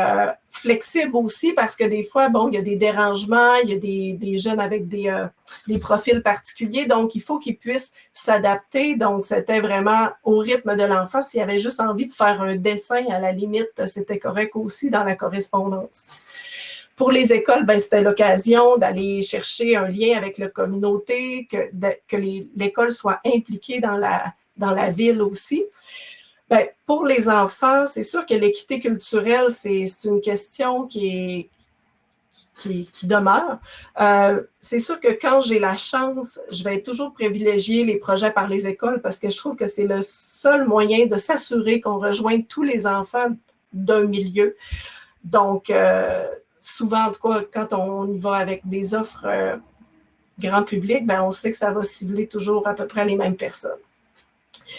flexible aussi parce que des fois, il y a des dérangements, il y a des jeunes avec des profils particuliers. Donc, il faut qu'ils puissent s'adapter. Donc, c'était vraiment au rythme de l'enfant. S'il avait juste envie de faire un dessin, à la limite, c'était correct aussi dans la correspondance. Pour les écoles, c'était l'occasion d'aller chercher un lien avec la communauté, que l'école soit impliquée dans la ville aussi. Pour les enfants, c'est sûr que l'équité culturelle, c'est une question qui demeure. C'est sûr que quand j'ai la chance, je vais toujours privilégier les projets par les écoles parce que je trouve que c'est le seul moyen de s'assurer qu'on rejoigne tous les enfants d'un milieu. Donc, souvent, en tout cas, quand on y va avec des offres grand public, on sait que ça va cibler toujours à peu près les mêmes personnes.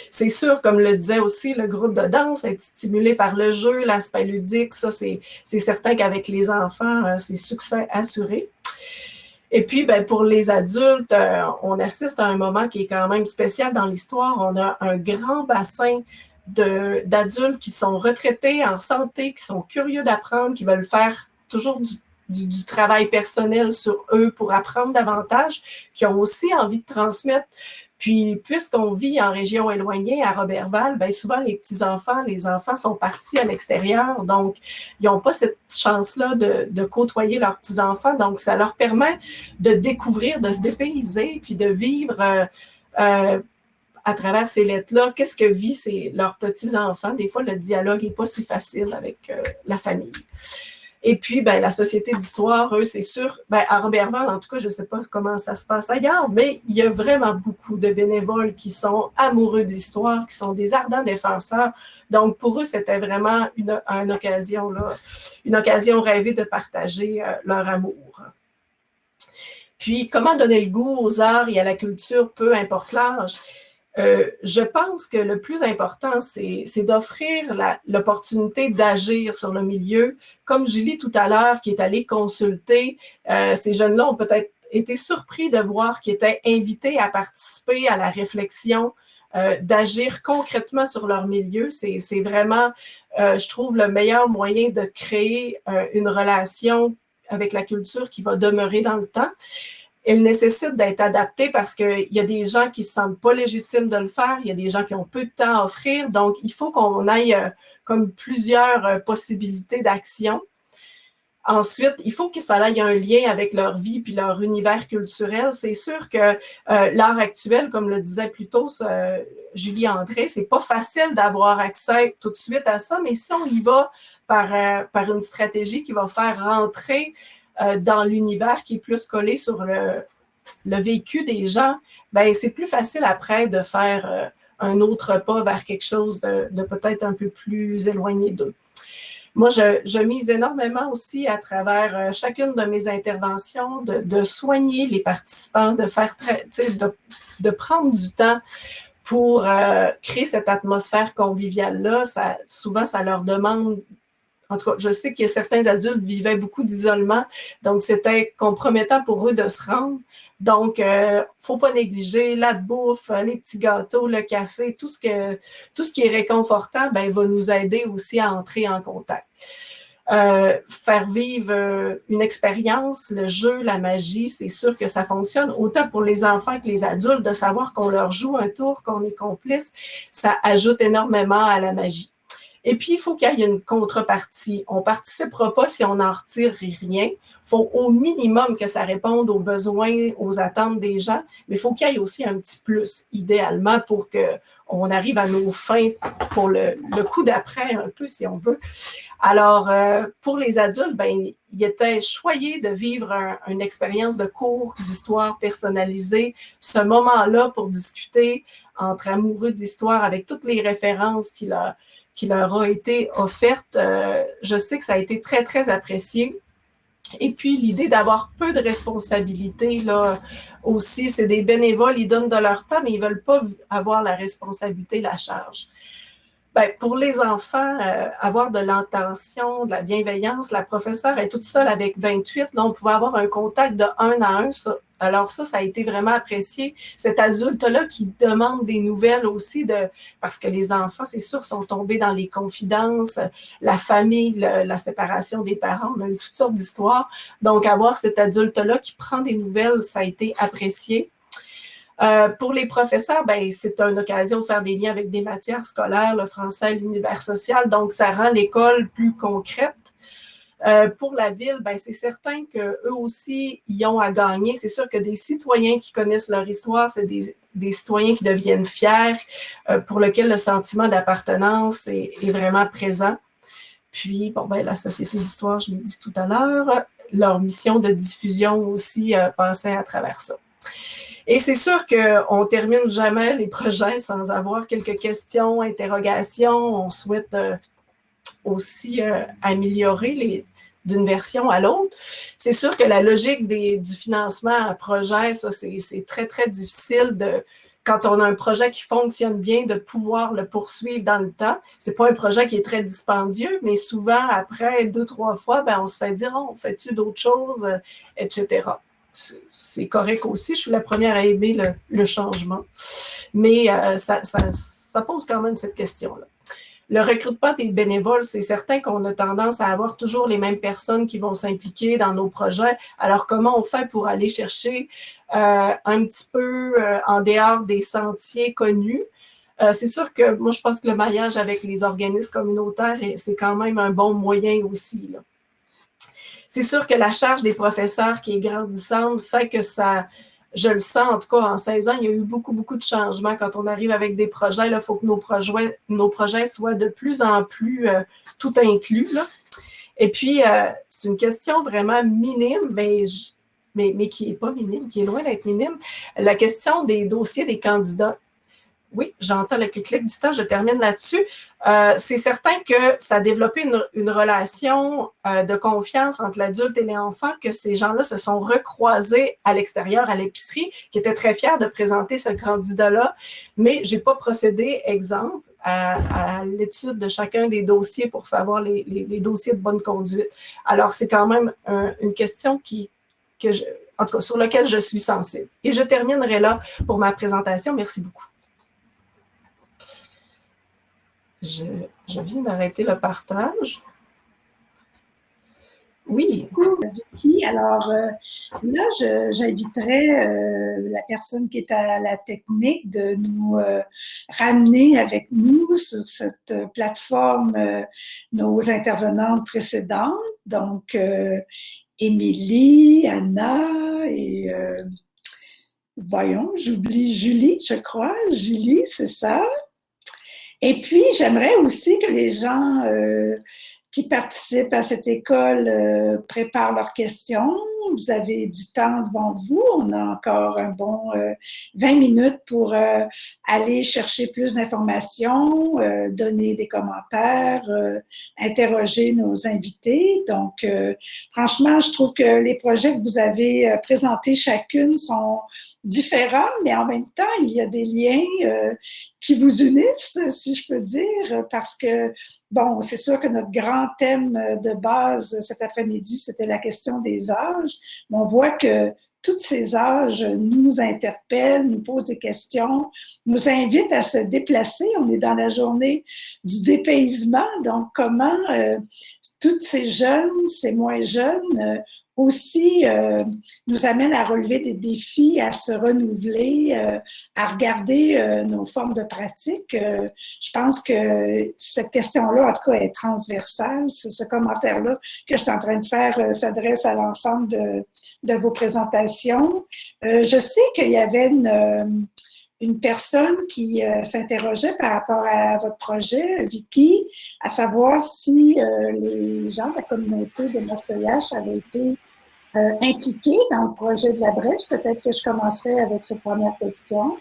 C'est sûr, comme le disait aussi, le groupe de danse est stimulé par le jeu, l'aspect ludique. Ça, c'est certain qu'avec les enfants, c'est succès assuré. Et puis, pour les adultes, on assiste à un moment qui est quand même spécial dans l'histoire. On a un grand bassin d'adultes qui sont retraités en santé, qui sont curieux d'apprendre, qui veulent faire toujours du travail personnel sur eux pour apprendre davantage, qui ont aussi envie de transmettre. Puis, puisqu'on vit en région éloignée, à Roberval, souvent les enfants sont partis à l'extérieur, donc ils n'ont pas cette chance-là de côtoyer leurs petits-enfants. Donc, ça leur permet de découvrir, de se dépayser, puis de vivre à travers ces lettres-là, qu'est-ce que vivent leurs petits-enfants. Des fois, le dialogue n'est pas si facile avec la famille. Et puis, ben, la Société d'histoire, eux, c'est sûr, ben, à Roberval, en tout cas, je ne sais pas comment ça se passe ailleurs, mais il y a vraiment beaucoup de bénévoles qui sont amoureux d'histoire, qui sont des ardents défenseurs. Donc, pour eux, c'était vraiment une occasion rêvée de partager leur amour. Puis, comment donner le goût aux arts et à la culture, peu importe l'âge? Je pense que le plus important, c'est d'offrir l'opportunité d'agir sur le milieu. Comme Julie tout à l'heure, qui est allée consulter, ces jeunes-là ont peut-être été surpris de voir qu'ils étaient invités à participer à la réflexion, d'agir concrètement sur leur milieu. C'est vraiment, je trouve, le meilleur moyen de créer une relation avec la culture qui va demeurer dans le temps. Elle nécessite d'être adaptée parce qu'il y a des gens qui ne se sentent pas légitimes de le faire, il y a des gens qui ont peu de temps à offrir, donc il faut qu'on aille comme plusieurs possibilités d'action. Ensuite, il faut que ça aille un lien avec leur vie puis leur univers culturel. C'est sûr que l'art actuel, comme le disait plus tôt Julie André, c'est pas facile d'avoir accès tout de suite à ça, mais si on y va par une stratégie qui va faire rentrer dans l'univers qui est plus collé sur le vécu des gens, ben c'est plus facile après de faire un autre pas vers quelque chose de peut-être un peu plus éloigné d'eux. Moi, je mise énormément aussi à travers chacune de mes interventions de soigner les participants, de prendre du temps pour créer cette atmosphère conviviale-là. Souvent, ça leur demande. En tout cas, je sais que certains adultes vivaient beaucoup d'isolement, donc c'était compromettant pour eux de se rendre. Donc, faut pas négliger la bouffe, les petits gâteaux, le café, tout ce qui est réconfortant, ben, va nous aider aussi à entrer en contact. Faire vivre une expérience, le jeu, la magie, c'est sûr que ça fonctionne autant pour les enfants que les adultes, de savoir qu'on leur joue un tour, qu'on est complice, ça ajoute énormément à la magie. Et puis, il faut qu'il y ait une contrepartie. On ne participera pas si on n'en retire rien. Il faut au minimum que ça réponde aux besoins, aux attentes des gens, mais il faut qu'il y ait aussi un petit plus, idéalement, pour qu'on arrive à nos fins pour le coup d'après, un peu, si on veut. Alors, pour les adultes, ben, il était choyé de vivre une expérience de cours d'histoire personnalisée, ce moment-là pour discuter entre amoureux de l'histoire avec toutes les références qui leur a été offerte. Je sais que ça a été très, très apprécié. Et puis, l'idée d'avoir peu de responsabilités, là, aussi, c'est des bénévoles, ils donnent de leur temps, mais ils ne veulent pas avoir la responsabilité, la charge. Ben, pour les enfants, avoir de l'intention, de la bienveillance, la professeure est toute seule avec 28. Là, on pouvait avoir un contact de 1 à 1. Alors ça a été vraiment apprécié. Cet adulte-là qui demande des nouvelles aussi, parce que les enfants, c'est sûr, sont tombés dans les confidences, la famille, la séparation des parents, on a eu toutes sortes d'histoires. Donc, avoir cet adulte-là qui prend des nouvelles, ça a été apprécié. Pour les professeurs, ben, c'est une occasion de faire des liens avec des matières scolaires, le français, l'univers social, donc ça rend l'école plus concrète. Pour la ville, ben, c'est certain qu'eux aussi y ont à gagner. C'est sûr que des citoyens qui connaissent leur histoire, c'est des citoyens qui deviennent fiers, pour lesquels le sentiment d'appartenance est vraiment présent. Puis, bon, ben, la Société d'histoire, je l'ai dit tout à l'heure, leur mission de diffusion aussi passait à travers ça. Et c'est sûr qu'on ne termine jamais les projets sans avoir quelques questions, interrogations. On souhaite aussi améliorer d'une version à l'autre. C'est sûr que la logique du financement à projet, ça, c'est très, très difficile quand on a un projet qui fonctionne bien, de pouvoir le poursuivre dans le temps. C'est pas un projet qui est très dispendieux, mais souvent, après 2-3 fois, ben, on se fait dire, on fait-tu d'autres choses, etc. C'est correct aussi. Je suis la première à aimer le changement. Mais ça pose quand même cette question-là. Le recrutement des bénévoles, c'est certain qu'on a tendance à avoir toujours les mêmes personnes qui vont s'impliquer dans nos projets. Alors, comment on fait pour aller chercher un petit peu en dehors des sentiers connus? C'est sûr que moi, je pense que le maillage avec les organismes communautaires, c'est quand même un bon moyen aussi, là. C'est sûr que la charge des professeurs qui est grandissante fait que ça, je le sens en tout cas en 16 ans, il y a eu beaucoup, beaucoup de changements. Quand on arrive avec des projets, il faut que nos projets soient de plus en plus tout inclus, là. Et puis, c'est une question vraiment minime, mais qui n'est pas minime, qui est loin d'être minime. La question des dossiers des candidats. Oui, j'entends le clic-clic du temps, je termine là-dessus. C'est certain que ça a développé une relation de confiance entre l'adulte et l'enfant, que ces gens-là se sont recroisés à l'extérieur, à l'épicerie, qui étaient très fiers de présenter ce candidat-là, mais je n'ai pas procédé, exemple, à l'étude de chacun des dossiers pour savoir les dossiers de bonne conduite. Alors, c'est quand même une question en tout cas, sur laquelle je suis sensible. Et je terminerai là pour ma présentation. Merci beaucoup. Je viens d'arrêter le partage. Oui. Vicky, alors là, j'inviterais la personne qui est à la technique de nous ramener avec nous sur cette plateforme nos intervenantes précédentes. Donc, Émilie, Anna et voyons, j'oublie Julie, je crois. Julie, c'est ça. Et puis, j'aimerais aussi que les gens qui participent à cette école préparent leurs questions. Vous avez du temps devant vous. On a encore un bon 20 minutes pour aller chercher plus d'informations, donner des commentaires, interroger nos invités. Donc, franchement, je trouve que les projets que vous avez présentés chacune sont différents, mais en même temps, il y a des liens qui vous unissent, si je peux dire, parce que, bon, c'est sûr que notre grand thème de base cet après-midi, c'était la question des âges, mais on voit que tous ces âges nous interpellent, nous posent des questions, nous invitent à se déplacer. On est dans la journée du dépaysement, donc comment tous ces jeunes, ces moins jeunes, aussi nous amène à relever des défis, à se renouveler, à regarder nos formes de pratique. Je pense que cette question-là, en tout cas, est transversale. Ce commentaire-là que je suis en train de faire s'adresse à l'ensemble de vos présentations. Je sais qu'il y avait une personne qui s'interrogeait par rapport à votre projet, Vicky, à savoir si les gens de la communauté de Mastoyache avaient été impliqués dans le projet de la brèche. Peut-être que je commencerai avec cette première question.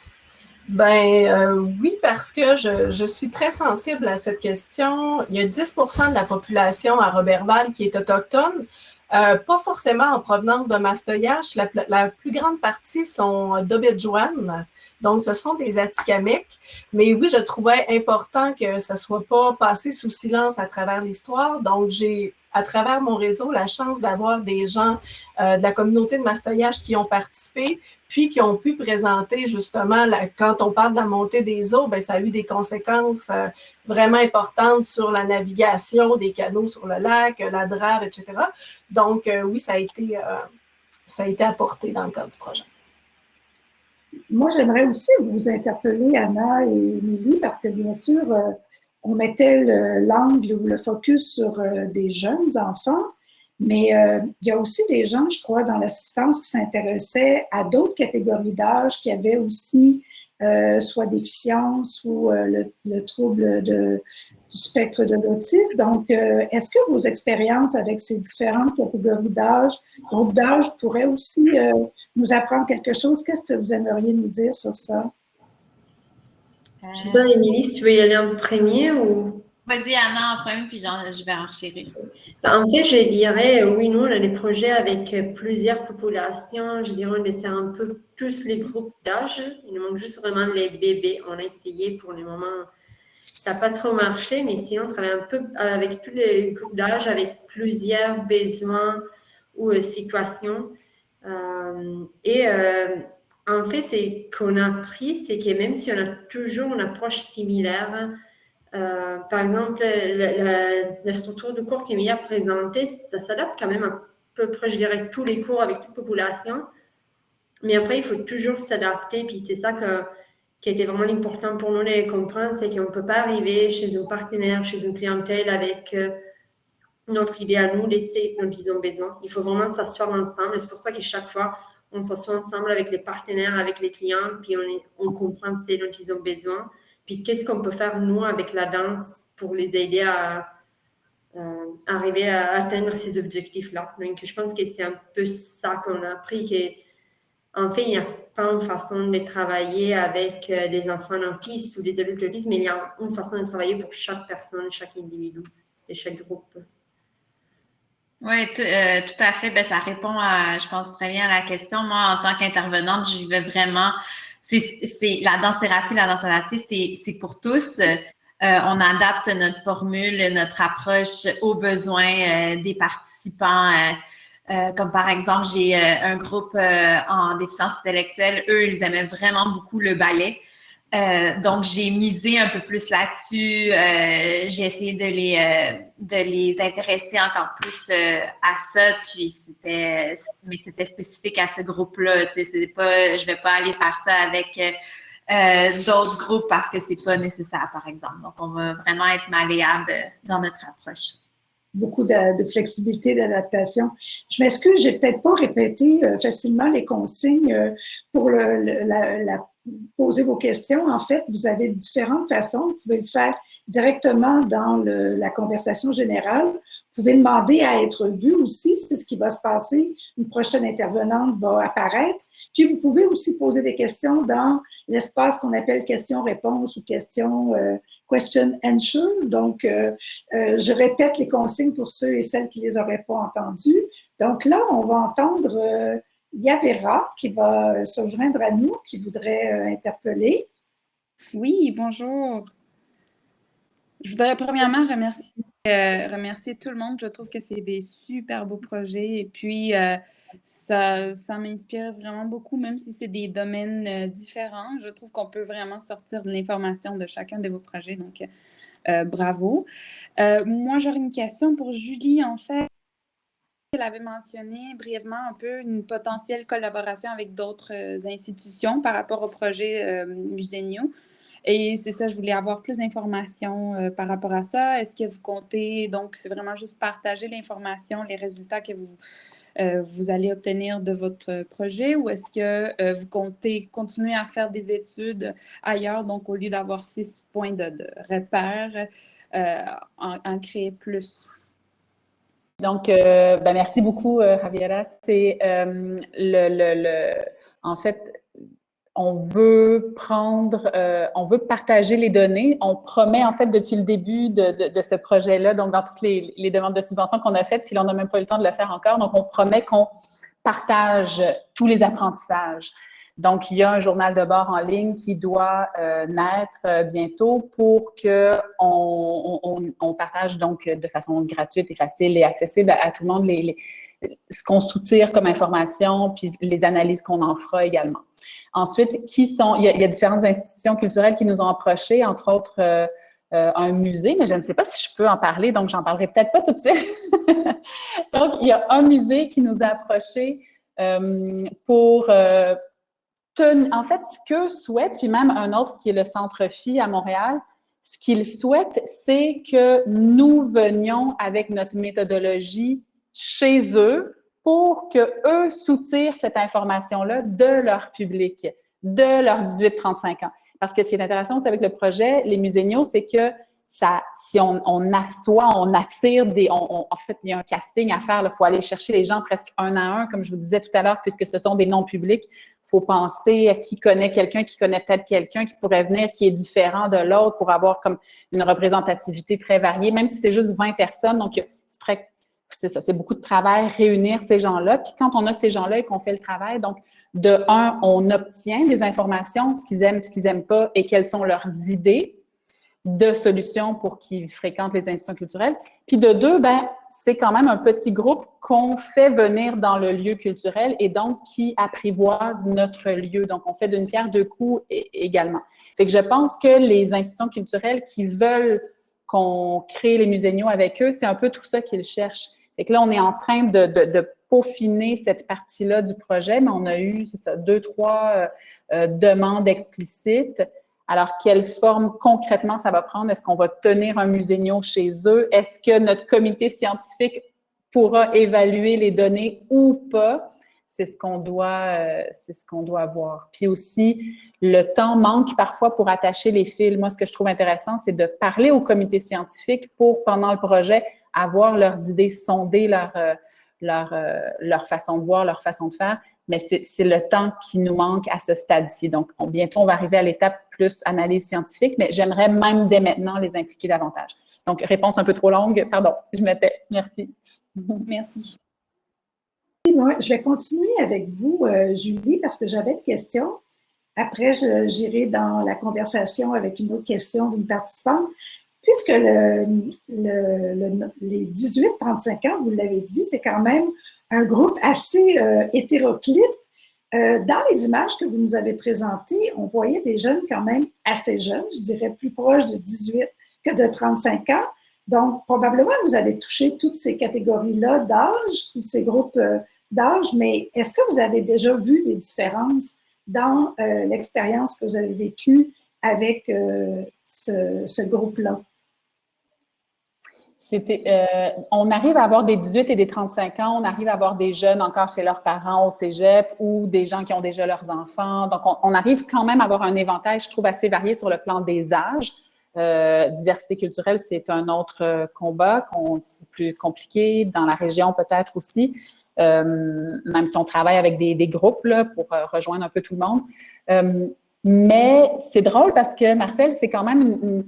Oui, parce que je suis très sensible à cette question. Il y a 10% de la population à Roberval qui est autochtone. Pas forcément en provenance de Mastoyache. La plus grande partie sont d'Obidjouan. Donc, ce sont des Atikamekw. Mais oui, je trouvais important que ça ne soit pas passé sous silence à travers l'histoire. Donc, j'ai, à travers mon réseau, la chance d'avoir des gens de la communauté de Mastoyache qui ont participé, puis qui ont pu présenter justement, quand on parle de la montée des eaux, ça a eu des conséquences vraiment importantes sur la navigation des canaux sur le lac, la drave, etc. Donc, oui, ça a été apporté dans le cadre du projet. Moi, j'aimerais aussi vous interpeller, Anna et Émilie, parce que bien sûr, on mettait l'angle ou le focus sur des jeunes enfants, mais il y a aussi des gens, je crois, dans l'assistance qui s'intéressaient à d'autres catégories d'âge qui avaient aussi soit déficience ou le trouble du spectre de l'autisme. Donc, est-ce que vos expériences avec ces différentes catégories d'âge, groupes d'âge, pourraient aussi nous apprendre quelque chose? Qu'est-ce que vous aimeriez nous dire sur ça? Je ne sais pas, Émilie, si tu veux y aller en premier ou… Vas-y, Anna, en premier, puis je vais enchérir. En fait, je dirais, oui, nous, on a des projets avec plusieurs populations. Je dirais, on dessert un peu tous les groupes d'âge. Il nous manque juste vraiment les bébés. On a essayé pour le moment. Ça n'a pas trop marché, mais sinon, on travaille un peu avec tous les groupes d'âge, avec plusieurs besoins ou situations. En fait, c'est qu'on a appris, c'est que même si on a toujours une approche similaire, par exemple, la structure de cours qu'Émilie a présentée, ça s'adapte quand même à peu près, je dirais, tous les cours avec toute population. Mais après, il faut toujours s'adapter. Puis c'est ça qui était vraiment important pour nous de comprendre, c'est qu'on ne peut pas arriver chez un partenaire, chez une clientèle avec notre idée à nous, laisser dont ils ont besoin. Il faut vraiment s'asseoir ensemble. Et c'est pour ça que chaque fois, on s'assoit ensemble avec les partenaires, avec les clients, puis on comprend ce dont ils ont besoin. Puis qu'est-ce qu'on peut faire, nous, avec la danse, pour les aider à arriver à atteindre ces objectifs-là. Donc, je pense que c'est un peu ça qu'on a appris, qu'en fait, il n'y a pas une façon de travailler avec des enfants autistes ou des adultes autistes, mais il y a une façon de travailler pour chaque personne, chaque individu et chaque groupe. Oui, tout à fait. Ben, ça répond à, je pense, très bien à la question. Moi, en tant qu'intervenante, je vais vraiment, c'est la danse-thérapie, la danse adaptée, c'est pour tous. On adapte notre formule, notre approche aux besoins des participants. Comme par exemple, j'ai un groupe en déficience intellectuelle. Eux, ils aimaient vraiment beaucoup le ballet. Donc, j'ai misé un peu plus là-dessus. J'ai essayé de les intéresser encore plus à ça. Puis, c'était spécifique à ce groupe-là. Tu sais, je vais pas aller faire ça avec d'autres groupes parce que c'est pas nécessaire, par exemple. Donc, on va vraiment être malléable dans notre approche. Beaucoup de flexibilité, d'adaptation. Je m'excuse, j'ai peut-être pas répété facilement les consignes pour poser vos questions. En fait, vous avez différentes façons. Vous pouvez le faire directement dans la conversation générale. Vous pouvez demander à être vu aussi, c'est ce qui va se passer. Une prochaine intervenante va apparaître. Puis, vous pouvez aussi poser des questions dans l'espace qu'on appelle questions-réponses ou questions question answer. Donc, je répète les consignes pour ceux et celles qui ne les auraient pas entendues. Donc là, on va entendre Yavera qui va se joindre à nous, qui voudrait interpeller. Oui, bonjour. Je voudrais premièrement remercier tout le monde. Je trouve que c'est des super beaux projets et puis ça m'inspire vraiment beaucoup, même si c'est des domaines différents. Je trouve qu'on peut vraiment sortir de l'information de chacun de vos projets, donc bravo. Moi, j'aurais une question pour Julie, en fait. Elle avait mentionné brièvement un peu une potentielle collaboration avec d'autres institutions par rapport au projet Musénio. Et c'est ça, je voulais avoir plus d'informations par rapport à ça. Est-ce que vous comptez, donc c'est vraiment juste partager l'information, les résultats que vous allez obtenir de votre projet, ou est-ce que vous comptez continuer à faire des études ailleurs, donc au lieu d'avoir 6 points de repère, en créer plus? Donc, merci beaucoup, Javiera. C'est en fait, on veut partager les données. On promet, en fait, depuis le début de ce projet-là, donc dans toutes les demandes de subvention qu'on a faites, puis là, on n'a même pas eu le temps de le faire encore. Donc, on promet qu'on partage tous les apprentissages. Donc, il y a un journal de bord en ligne qui doit naître bientôt pour qu'on partage donc de façon gratuite et facile et accessible à tout le monde ce qu'on soutire comme information, puis les analyses qu'on en fera également. Ensuite, il y a différentes institutions culturelles qui nous ont approchés, entre autres un musée, mais je ne sais pas si je peux en parler, donc j'en parlerai peut-être pas tout de suite. Donc, il y a un musée qui nous a approchés pour en fait, ce qu'eux souhaitent, puis même un autre qui est le Centre Phi à Montréal, ce qu'ils souhaitent, c'est que nous venions avec notre méthodologie chez eux pour qu'eux soutirent cette information-là de leur public, de leurs 18-35 ans. Parce que ce qui est intéressant aussi avec le projet, les Musénios, c'est que si on attire en fait, il y a un casting à faire, il faut aller chercher les gens presque un à un, comme je vous disais tout à l'heure, puisque ce sont des noms publics. Il faut penser à qui connaît quelqu'un, qui connaît peut-être quelqu'un qui pourrait venir, qui est différent de l'autre pour avoir comme une représentativité très variée, même si c'est juste 20 personnes. Donc, c'est beaucoup de travail, réunir ces gens-là. Puis quand on a ces gens-là et qu'on fait le travail, donc, de un, on obtient des informations, ce qu'ils aiment pas et quelles sont leurs idées de solutions pour qu'ils fréquentent les institutions culturelles. Puis de deux, c'est quand même un petit groupe qu'on fait venir dans le lieu culturel et donc qui apprivoise notre lieu. Donc, on fait d'une pierre deux coups également. Fait que je pense que les institutions culturelles qui veulent qu'on crée les Musénios avec eux, c'est un peu tout ça qu'ils cherchent. Fait que là, on est en train de peaufiner cette partie-là du projet, mais on a eu, 2-3 demandes explicites. Alors, quelle forme concrètement ça va prendre? Est-ce qu'on va tenir un Musénio chez eux? Est-ce que notre comité scientifique pourra évaluer les données ou pas? C'est ce qu'on doit voir. Puis aussi, le temps manque parfois pour attacher les fils. Moi, ce que je trouve intéressant, c'est de parler au comité scientifique pour, pendant le projet, avoir leurs idées, sonder leur façon de voir, leur façon de faire. Mais c'est le temps qui nous manque à ce stade-ci. Donc, bientôt, on va arriver à l'étape plus analyse scientifique, mais j'aimerais même dès maintenant les impliquer davantage. Donc, réponse un peu trop longue. Pardon, je me tais. Merci. Merci. Moi, je vais continuer avec vous, Julie, parce que j'avais une question. Après, j'irai dans la conversation avec une autre question d'une participante. Puisque les 18-35 ans, vous l'avez dit, c'est quand même un groupe assez hétéroclite. Dans les images que vous nous avez présentées, on voyait des jeunes quand même assez jeunes, je dirais plus proches de 18 que de 35 ans. Donc, probablement, vous avez touché toutes ces catégories-là d'âge, tous ces groupes d'âge, mais est-ce que vous avez déjà vu des différences dans l'expérience que vous avez vécue avec ce groupe-là? On arrive à avoir des 18 et des 35 ans, on arrive à avoir des jeunes encore chez leurs parents au cégep ou des gens qui ont déjà leurs enfants. Donc, on arrive quand même à avoir un éventail, je trouve, assez varié sur le plan des âges. Diversité culturelle, c'est un autre combat, c'est plus compliqué, dans la région peut-être aussi, même si on travaille avec des groupes là, pour rejoindre un peu tout le monde. Mais c'est drôle parce que, Marcel, c'est quand même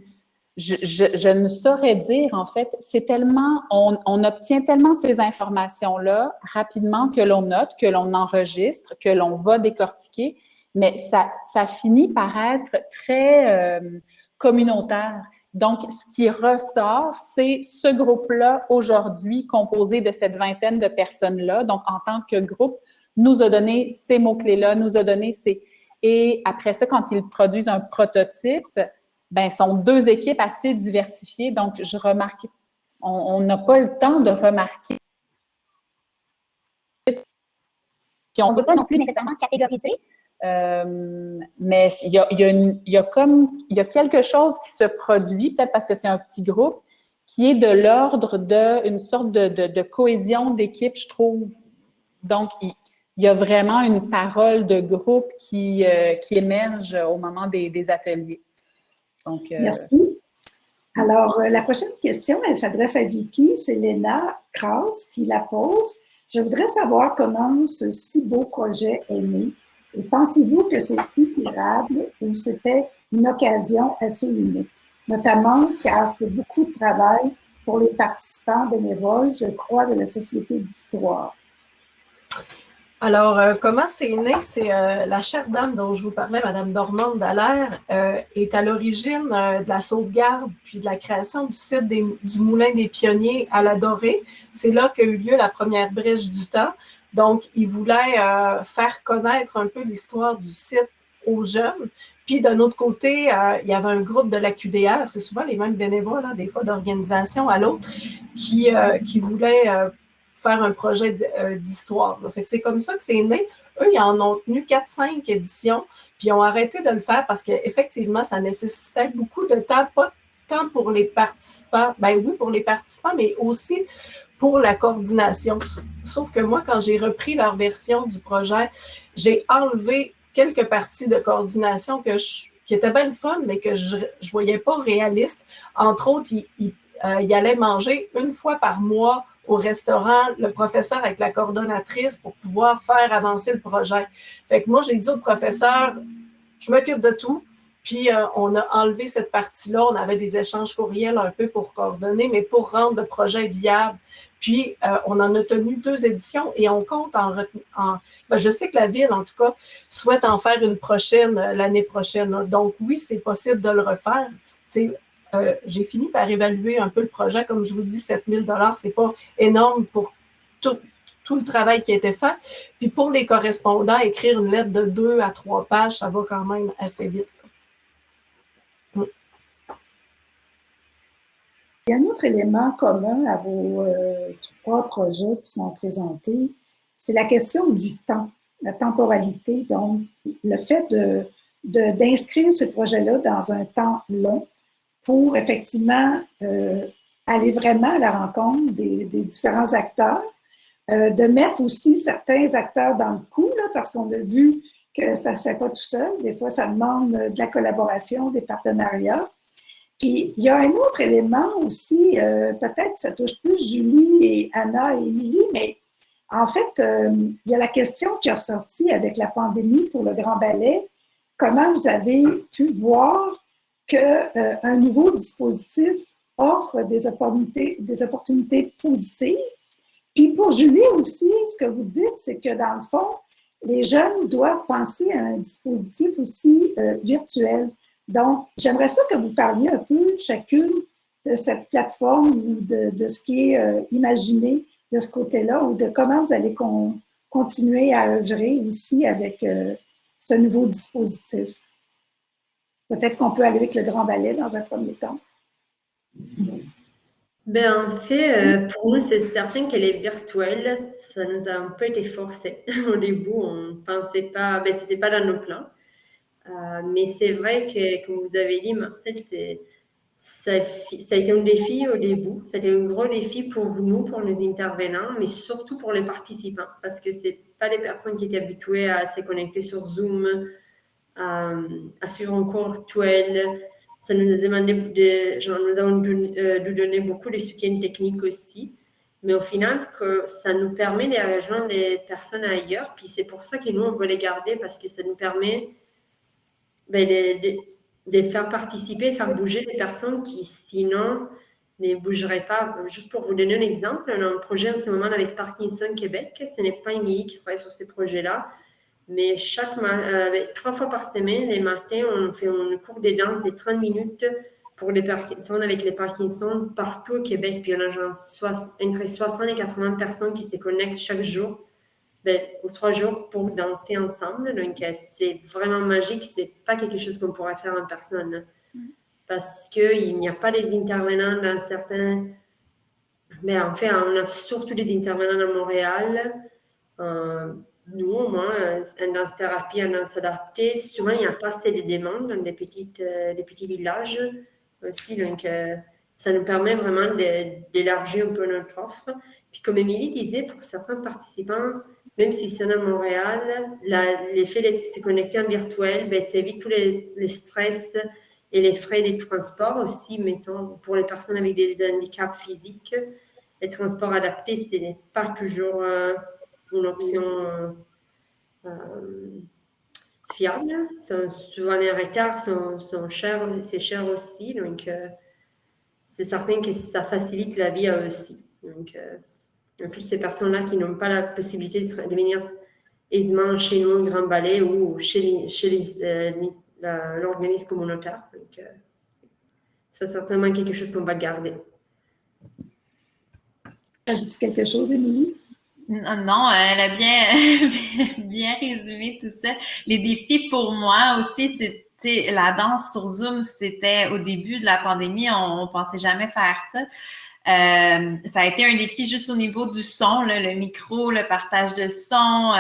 je ne saurais dire, en fait, c'est tellement, on obtient tellement ces informations-là rapidement que l'on note, que l'on enregistre, que l'on va décortiquer, mais ça finit par être très communautaire. Donc, ce qui ressort, c'est ce groupe-là aujourd'hui composé de cette vingtaine de personnes-là, donc en tant que groupe, nous a donné ces mots-clés-là, nous a donné ces... Et après ça, quand ils produisent un prototype, ben, sont deux équipes assez diversifiées. Donc, je remarque, on n'a pas le temps de remarquer. Puis on ne veut pas non plus nécessairement catégoriser, mais il y a quelque chose qui se produit, peut-être parce que c'est un petit groupe, qui est de l'ordre d'une sorte de cohésion d'équipe, je trouve. Donc, il y a vraiment une parole de groupe qui émerge au moment des ateliers. Donc, Merci. Alors, la prochaine question, elle s'adresse à Vicky. C'est Léna Kraus qui la pose. Je voudrais savoir comment ce si beau projet est né. Et pensez-vous que c'est itérable ou c'était une occasion assez unique? Notamment car c'est beaucoup de travail pour les participants bénévoles, je crois, de la Société d'histoire. Alors, comment c'est né? C'est la chère dame dont je vous parlais, Mme Normande Dallaire, est à l'origine de la sauvegarde puis de la création du site du Moulin des Pionniers à la Dorée. C'est là qu'a eu lieu la première brèche du temps. Donc, il voulait faire connaître un peu l'histoire du site aux jeunes. Puis, d'un autre côté, il y avait un groupe de la QDR, c'est souvent les mêmes bénévoles, hein, des fois d'organisation à l'autre, qui voulaient... faire un projet d'histoire. Fait que c'est comme ça que c'est né. Eux, ils en ont tenu 4-5 éditions, puis ils ont arrêté de le faire parce qu'effectivement, ça nécessitait beaucoup de temps, pas tant pour les participants, ben oui, pour les participants, mais aussi pour la coordination. Sauf que moi, quand j'ai repris leur version du projet, j'ai enlevé quelques parties de coordination qui étaient bien le fun, mais que je ne voyais pas réaliste. Entre autres, ils allaient manger une fois par mois au restaurant, le professeur avec la coordonnatrice pour pouvoir faire avancer le projet. Fait que moi, j'ai dit au professeur, je m'occupe de tout, puis on a enlevé cette partie-là, on avait des échanges courriels un peu pour coordonner, mais pour rendre le projet viable. Puis, on en a tenu 2 éditions et on compte ben, je sais que la Ville, en tout cas, souhaite en faire une prochaine l'année prochaine. Donc, oui, c'est possible de le refaire. Tu sais, j'ai fini par évaluer un peu le projet. Comme je vous dis, 7 000 $, c'est pas énorme pour tout le travail qui a été fait. Puis pour les correspondants, écrire une lettre de 2 à 3 pages, ça va quand même assez vite. Il y a un autre élément commun à vos 3 projets qui sont présentés, c'est la question du temps, la temporalité. Donc, le fait d'inscrire ces projets-là dans un temps long, pour effectivement aller vraiment à la rencontre des différents acteurs, de mettre aussi certains acteurs dans le coup, là, parce qu'on a vu que ça ne se fait pas tout seul. Des fois, ça demande de la collaboration, des partenariats. Puis, il y a un autre élément aussi, peut-être ça touche plus Julie et Anna et Émilie, mais en fait, il y a la question qui est ressortie avec la pandémie pour le Grand Ballet. Comment vous avez pu voir qu'un nouveau dispositif offre des opportunités positives? Puis pour Julie aussi, ce que vous dites, c'est que dans le fond, les jeunes doivent penser à un dispositif aussi virtuel. Donc, j'aimerais ça que vous parliez un peu chacune de cette plateforme ou de ce qui est imaginé de ce côté-là ou de comment vous allez continuer à œuvrer aussi avec ce nouveau dispositif. Peut-être qu'on peut aller avec le Grand Ballet dans un premier temps. Ben, en fait, pour nous, c'est certain qu'elle est virtuelle. Ça nous a un peu été forcé. Au début, on ne pensait pas, ben, c'était pas dans nos plans. Mais c'est vrai que, comme vous avez dit, Marcel, ça a été un défi au début. C'était un gros défi pour nous, pour les intervenants, mais surtout pour les participants, parce que c'est pas des personnes qui étaient habituées à se connecter sur Zoom, à suivre un cours virtuel. Ça nous a demandé nous avons dû donner beaucoup de soutien technique aussi. Mais au final, que ça nous permet de rejoindre les personnes ailleurs. Puis c'est pour ça que nous, on veut les garder, parce que ça nous permet de faire participer, de faire bouger des personnes qui, sinon, ne bougeraient pas. Juste pour vous donner un exemple, on a un projet en ce moment avec Parkinson Québec. Ce n'est pas Émilie qui travaille sur ces projets-là, mais 3 fois par semaine, les matins, on fait un cours de danse de 30 minutes pour les personnes avec les Parkinson partout au Québec. Puis on a entre 60 et 80 personnes qui se connectent chaque jour, ou 3 jours pour danser ensemble. Donc, c'est vraiment magique. C'est pas quelque chose qu'on pourrait faire en personne. Parce qu'il n'y a pas des intervenants dans certains... Mais en fait, on a surtout des intervenants à Montréal. Nous, au moins, en danse-thérapie, en danse adaptée, souvent, il n'y a pas assez de demandes dans des petits villages aussi. Donc, ça nous permet vraiment d'élargir un peu notre offre. Puis, comme Émilie disait, pour certains participants, même s'ils sont à Montréal, l'effet de se connecter en virtuel, ça évite tous les stress et les frais des transports aussi, mettons, pour les personnes avec des handicaps physiques. Les transports adaptés, ce n'est pas toujours une option fiable. Souvent, les retards sont chers, c'est cher aussi. Donc, c'est certain que ça facilite la vie à eux aussi. Donc, en plus, ces personnes-là qui n'ont pas la possibilité de venir aisément chez nous au Grand Ballet ou chez l'organisme communautaire. Donc, c'est certainement quelque chose qu'on va garder. Ajoutes quelque chose, Émilie? Non, elle a bien résumé tout ça. Les défis pour moi aussi, c'est la danse sur Zoom, c'était au début de la pandémie, on pensait jamais faire ça. Ça a été un défi juste au niveau du son, là, le micro, le partage de son,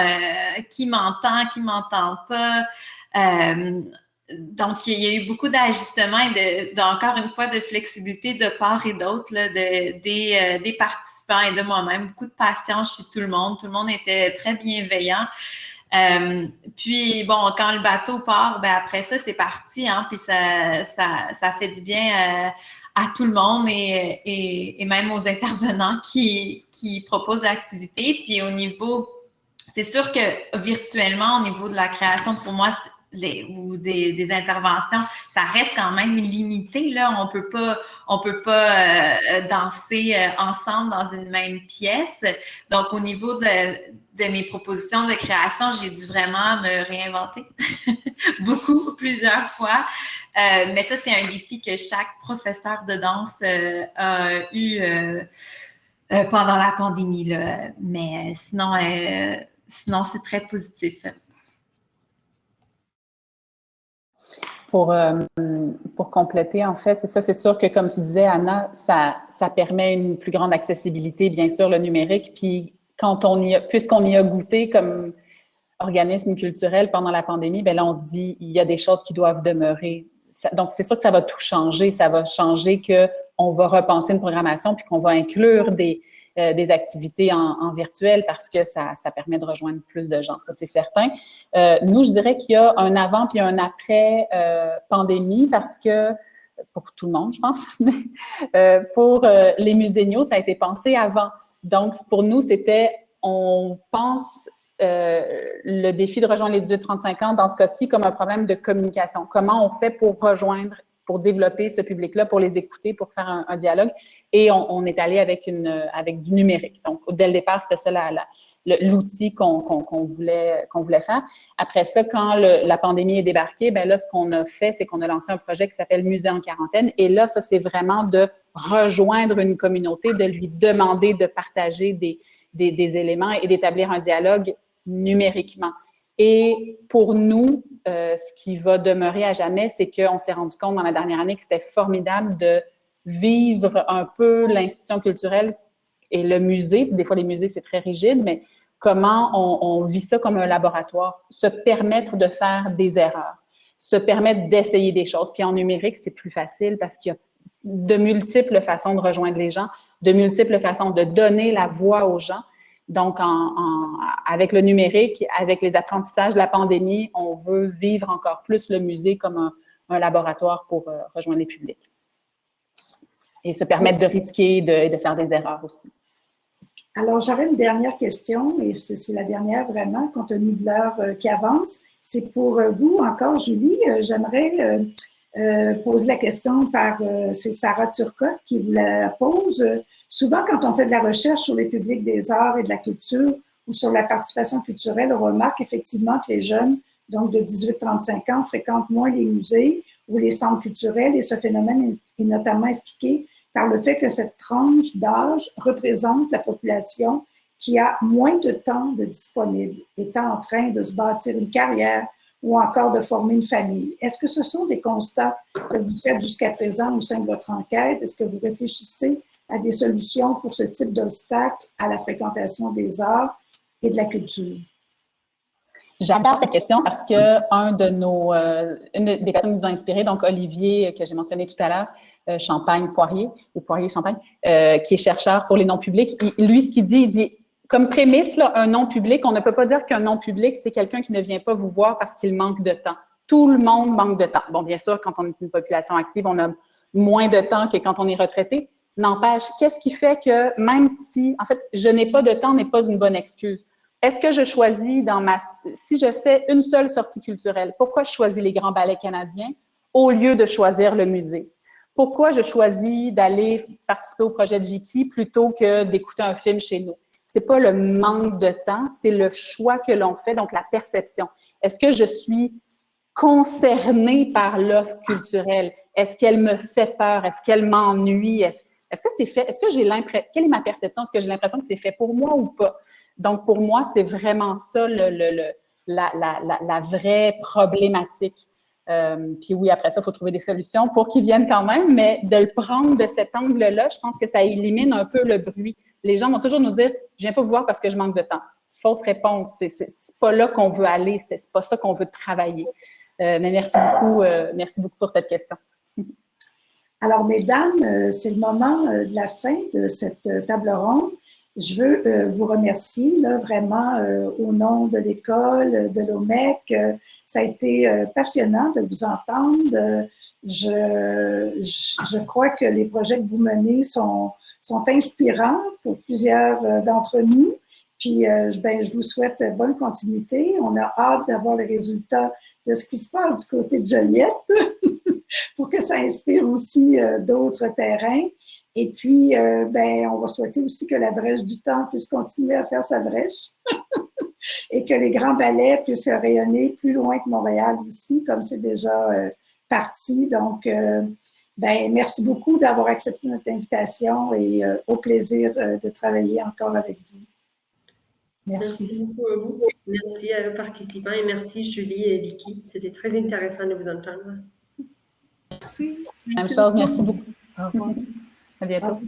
qui m'entend pas. Donc, il y a eu beaucoup d'ajustements et encore une fois de flexibilité de part et d'autre là, des participants et de moi-même. Beaucoup de patience chez tout le monde. Tout le monde était très bienveillant. Puis, bon, quand le bateau part, après ça, c'est parti. Hein, puis ça fait du bien à tout le monde et même aux intervenants qui proposent l'activité. Puis au niveau, c'est sûr que virtuellement, au niveau de la création, pour moi, ou des interventions, ça reste quand même limité. Là, on peut pas danser ensemble dans une même pièce. Donc, au niveau de mes propositions de création, j'ai dû vraiment me réinventer plusieurs fois. Mais ça, c'est un défi que chaque professeur de danse a eu pendant la pandémie. Là. Mais sinon, c'est très positif. Pour compléter, en fait, c'est sûr que, comme tu disais, Anna, ça permet une plus grande accessibilité, bien sûr, le numérique. Puis, puisqu'on y a goûté comme organisme culturel pendant la pandémie, là, on se dit, il y a des choses qui doivent demeurer. Donc, c'est sûr que ça va tout changer. Ça va changer qu'on va repenser une programmation puis qu'on va inclure des activités en virtuel parce que ça permet de rejoindre plus de gens. Ça, c'est certain. Nous, je dirais qu'il y a un avant puis un après pandémie parce que pour tout le monde, je pense. Pour les muséniaux, ça a été pensé avant. Donc, pour nous, on pense le défi de rejoindre les 18-35 ans, dans ce cas-ci, comme un problème de communication. Comment on fait pour rejoindre, pour développer ce public-là, pour les écouter, pour faire un dialogue? Et on est allé avec du numérique. Donc, dès le départ, c'était ça l'outil qu'on voulait faire. Après ça, quand la pandémie est débarquée, ben là, ce qu'on a fait, c'est qu'on a lancé un projet qui s'appelle Musée en quarantaine. Et là, ça, c'est vraiment de rejoindre une communauté, de lui demander de partager des éléments et d'établir un dialogue numériquement. Et pour nous, ce qui va demeurer à jamais, c'est qu'on s'est rendu compte dans la dernière année que c'était formidable de vivre un peu l'institution culturelle et le musée. Des fois, les musées, c'est très rigide, mais comment on vit ça comme un laboratoire, se permettre de faire des erreurs, se permettre d'essayer des choses. Puis en numérique, c'est plus facile parce qu'il y a de multiples façons de rejoindre les gens, de multiples façons de donner la voix aux gens. Donc, avec le numérique, avec les apprentissages de la pandémie, on veut vivre encore plus le musée comme un laboratoire pour rejoindre les publics. Et se permettre de risquer et de faire des erreurs aussi. Alors, j'aurais une dernière question, et c'est la dernière vraiment, compte tenu de l'heure qui avance. C'est pour vous encore, Julie. J'aimerais poser la question c'est Sarah Turcotte qui vous la pose. Souvent, quand on fait de la recherche sur les publics des arts et de la culture ou sur la participation culturelle, on remarque effectivement que les jeunes, donc de 18-35 ans, fréquentent moins les musées ou les centres culturels, et ce phénomène est notamment expliqué par le fait que cette tranche d'âge représente la population qui a moins de temps de disponible, étant en train de se bâtir une carrière ou encore de former une famille. Est-ce que ce sont des constats que vous faites jusqu'à présent au sein de votre enquête? Est-ce que vous réfléchissez à des solutions pour ce type d'obstacle à la fréquentation des arts et de la culture? J'adore cette question parce que une des personnes qui nous a inspirés, donc Olivier, que j'ai mentionné tout à l'heure, Champagne-Poirier, ou Poirier-Champagne, qui est chercheur pour les non-publics, lui, ce qu'il dit, il dit, comme prémisse, là, un non-public, on ne peut pas dire qu'un non-public, c'est quelqu'un qui ne vient pas vous voir parce qu'il manque de temps. Tout le monde manque de temps. Bon, bien sûr, quand on est une population active, on a moins de temps que quand on est retraité. N'empêche, qu'est-ce qui fait que même si, en fait, je n'ai pas de temps n'est pas une bonne excuse. Est-ce que je choisis si je fais une seule sortie culturelle, pourquoi je choisis les grands ballets canadiens au lieu de choisir le musée? Pourquoi je choisis d'aller participer au projet de Vicky plutôt que d'écouter un film chez nous? C'est pas le manque de temps, c'est le choix que l'on fait, donc la perception. Est-ce que je suis concernée par l'offre culturelle? Est-ce qu'elle me fait peur? Est-ce qu'elle m'ennuie? Est-ce que c'est fait? Est-ce que j'ai l'impression? Quelle est ma perception? Est-ce que j'ai l'impression que c'est fait pour moi ou pas? Donc, pour moi, c'est vraiment ça la vraie problématique. Puis oui, après ça, il faut trouver des solutions pour qu'ils viennent quand même, mais de le prendre de cet angle-là, je pense que ça élimine un peu le bruit. Les gens vont toujours nous dire « je viens pas vous voir parce que je manque de temps ». Fausse réponse, c'est pas là qu'on veut aller, c'est pas ça qu'on veut travailler. Mais merci beaucoup pour cette question. Alors, mesdames, c'est le moment de la fin de cette table ronde. Je veux vous remercier là, vraiment au nom de l'école, de l'OMEC. Ça a été passionnant de vous entendre. Je crois que les projets que vous menez sont inspirants pour plusieurs d'entre nous. Puis, je vous souhaite bonne continuité. On a hâte d'avoir les résultats de ce qui se passe du côté de Joliette pour que ça inspire aussi d'autres terrains. Et puis, on va souhaiter aussi que la Brèche du Temps puisse continuer à faire sa brèche et que les grands ballets puissent rayonner plus loin que Montréal aussi, comme c'est déjà parti. Donc, merci beaucoup d'avoir accepté notre invitation et au plaisir de travailler encore avec vous. Merci. Merci beaucoup à vous. Merci à nos participants et merci Julie et Vicky. C'était très intéressant de vous entendre. Merci. Même chose, merci beaucoup. Au revoir. À bientôt.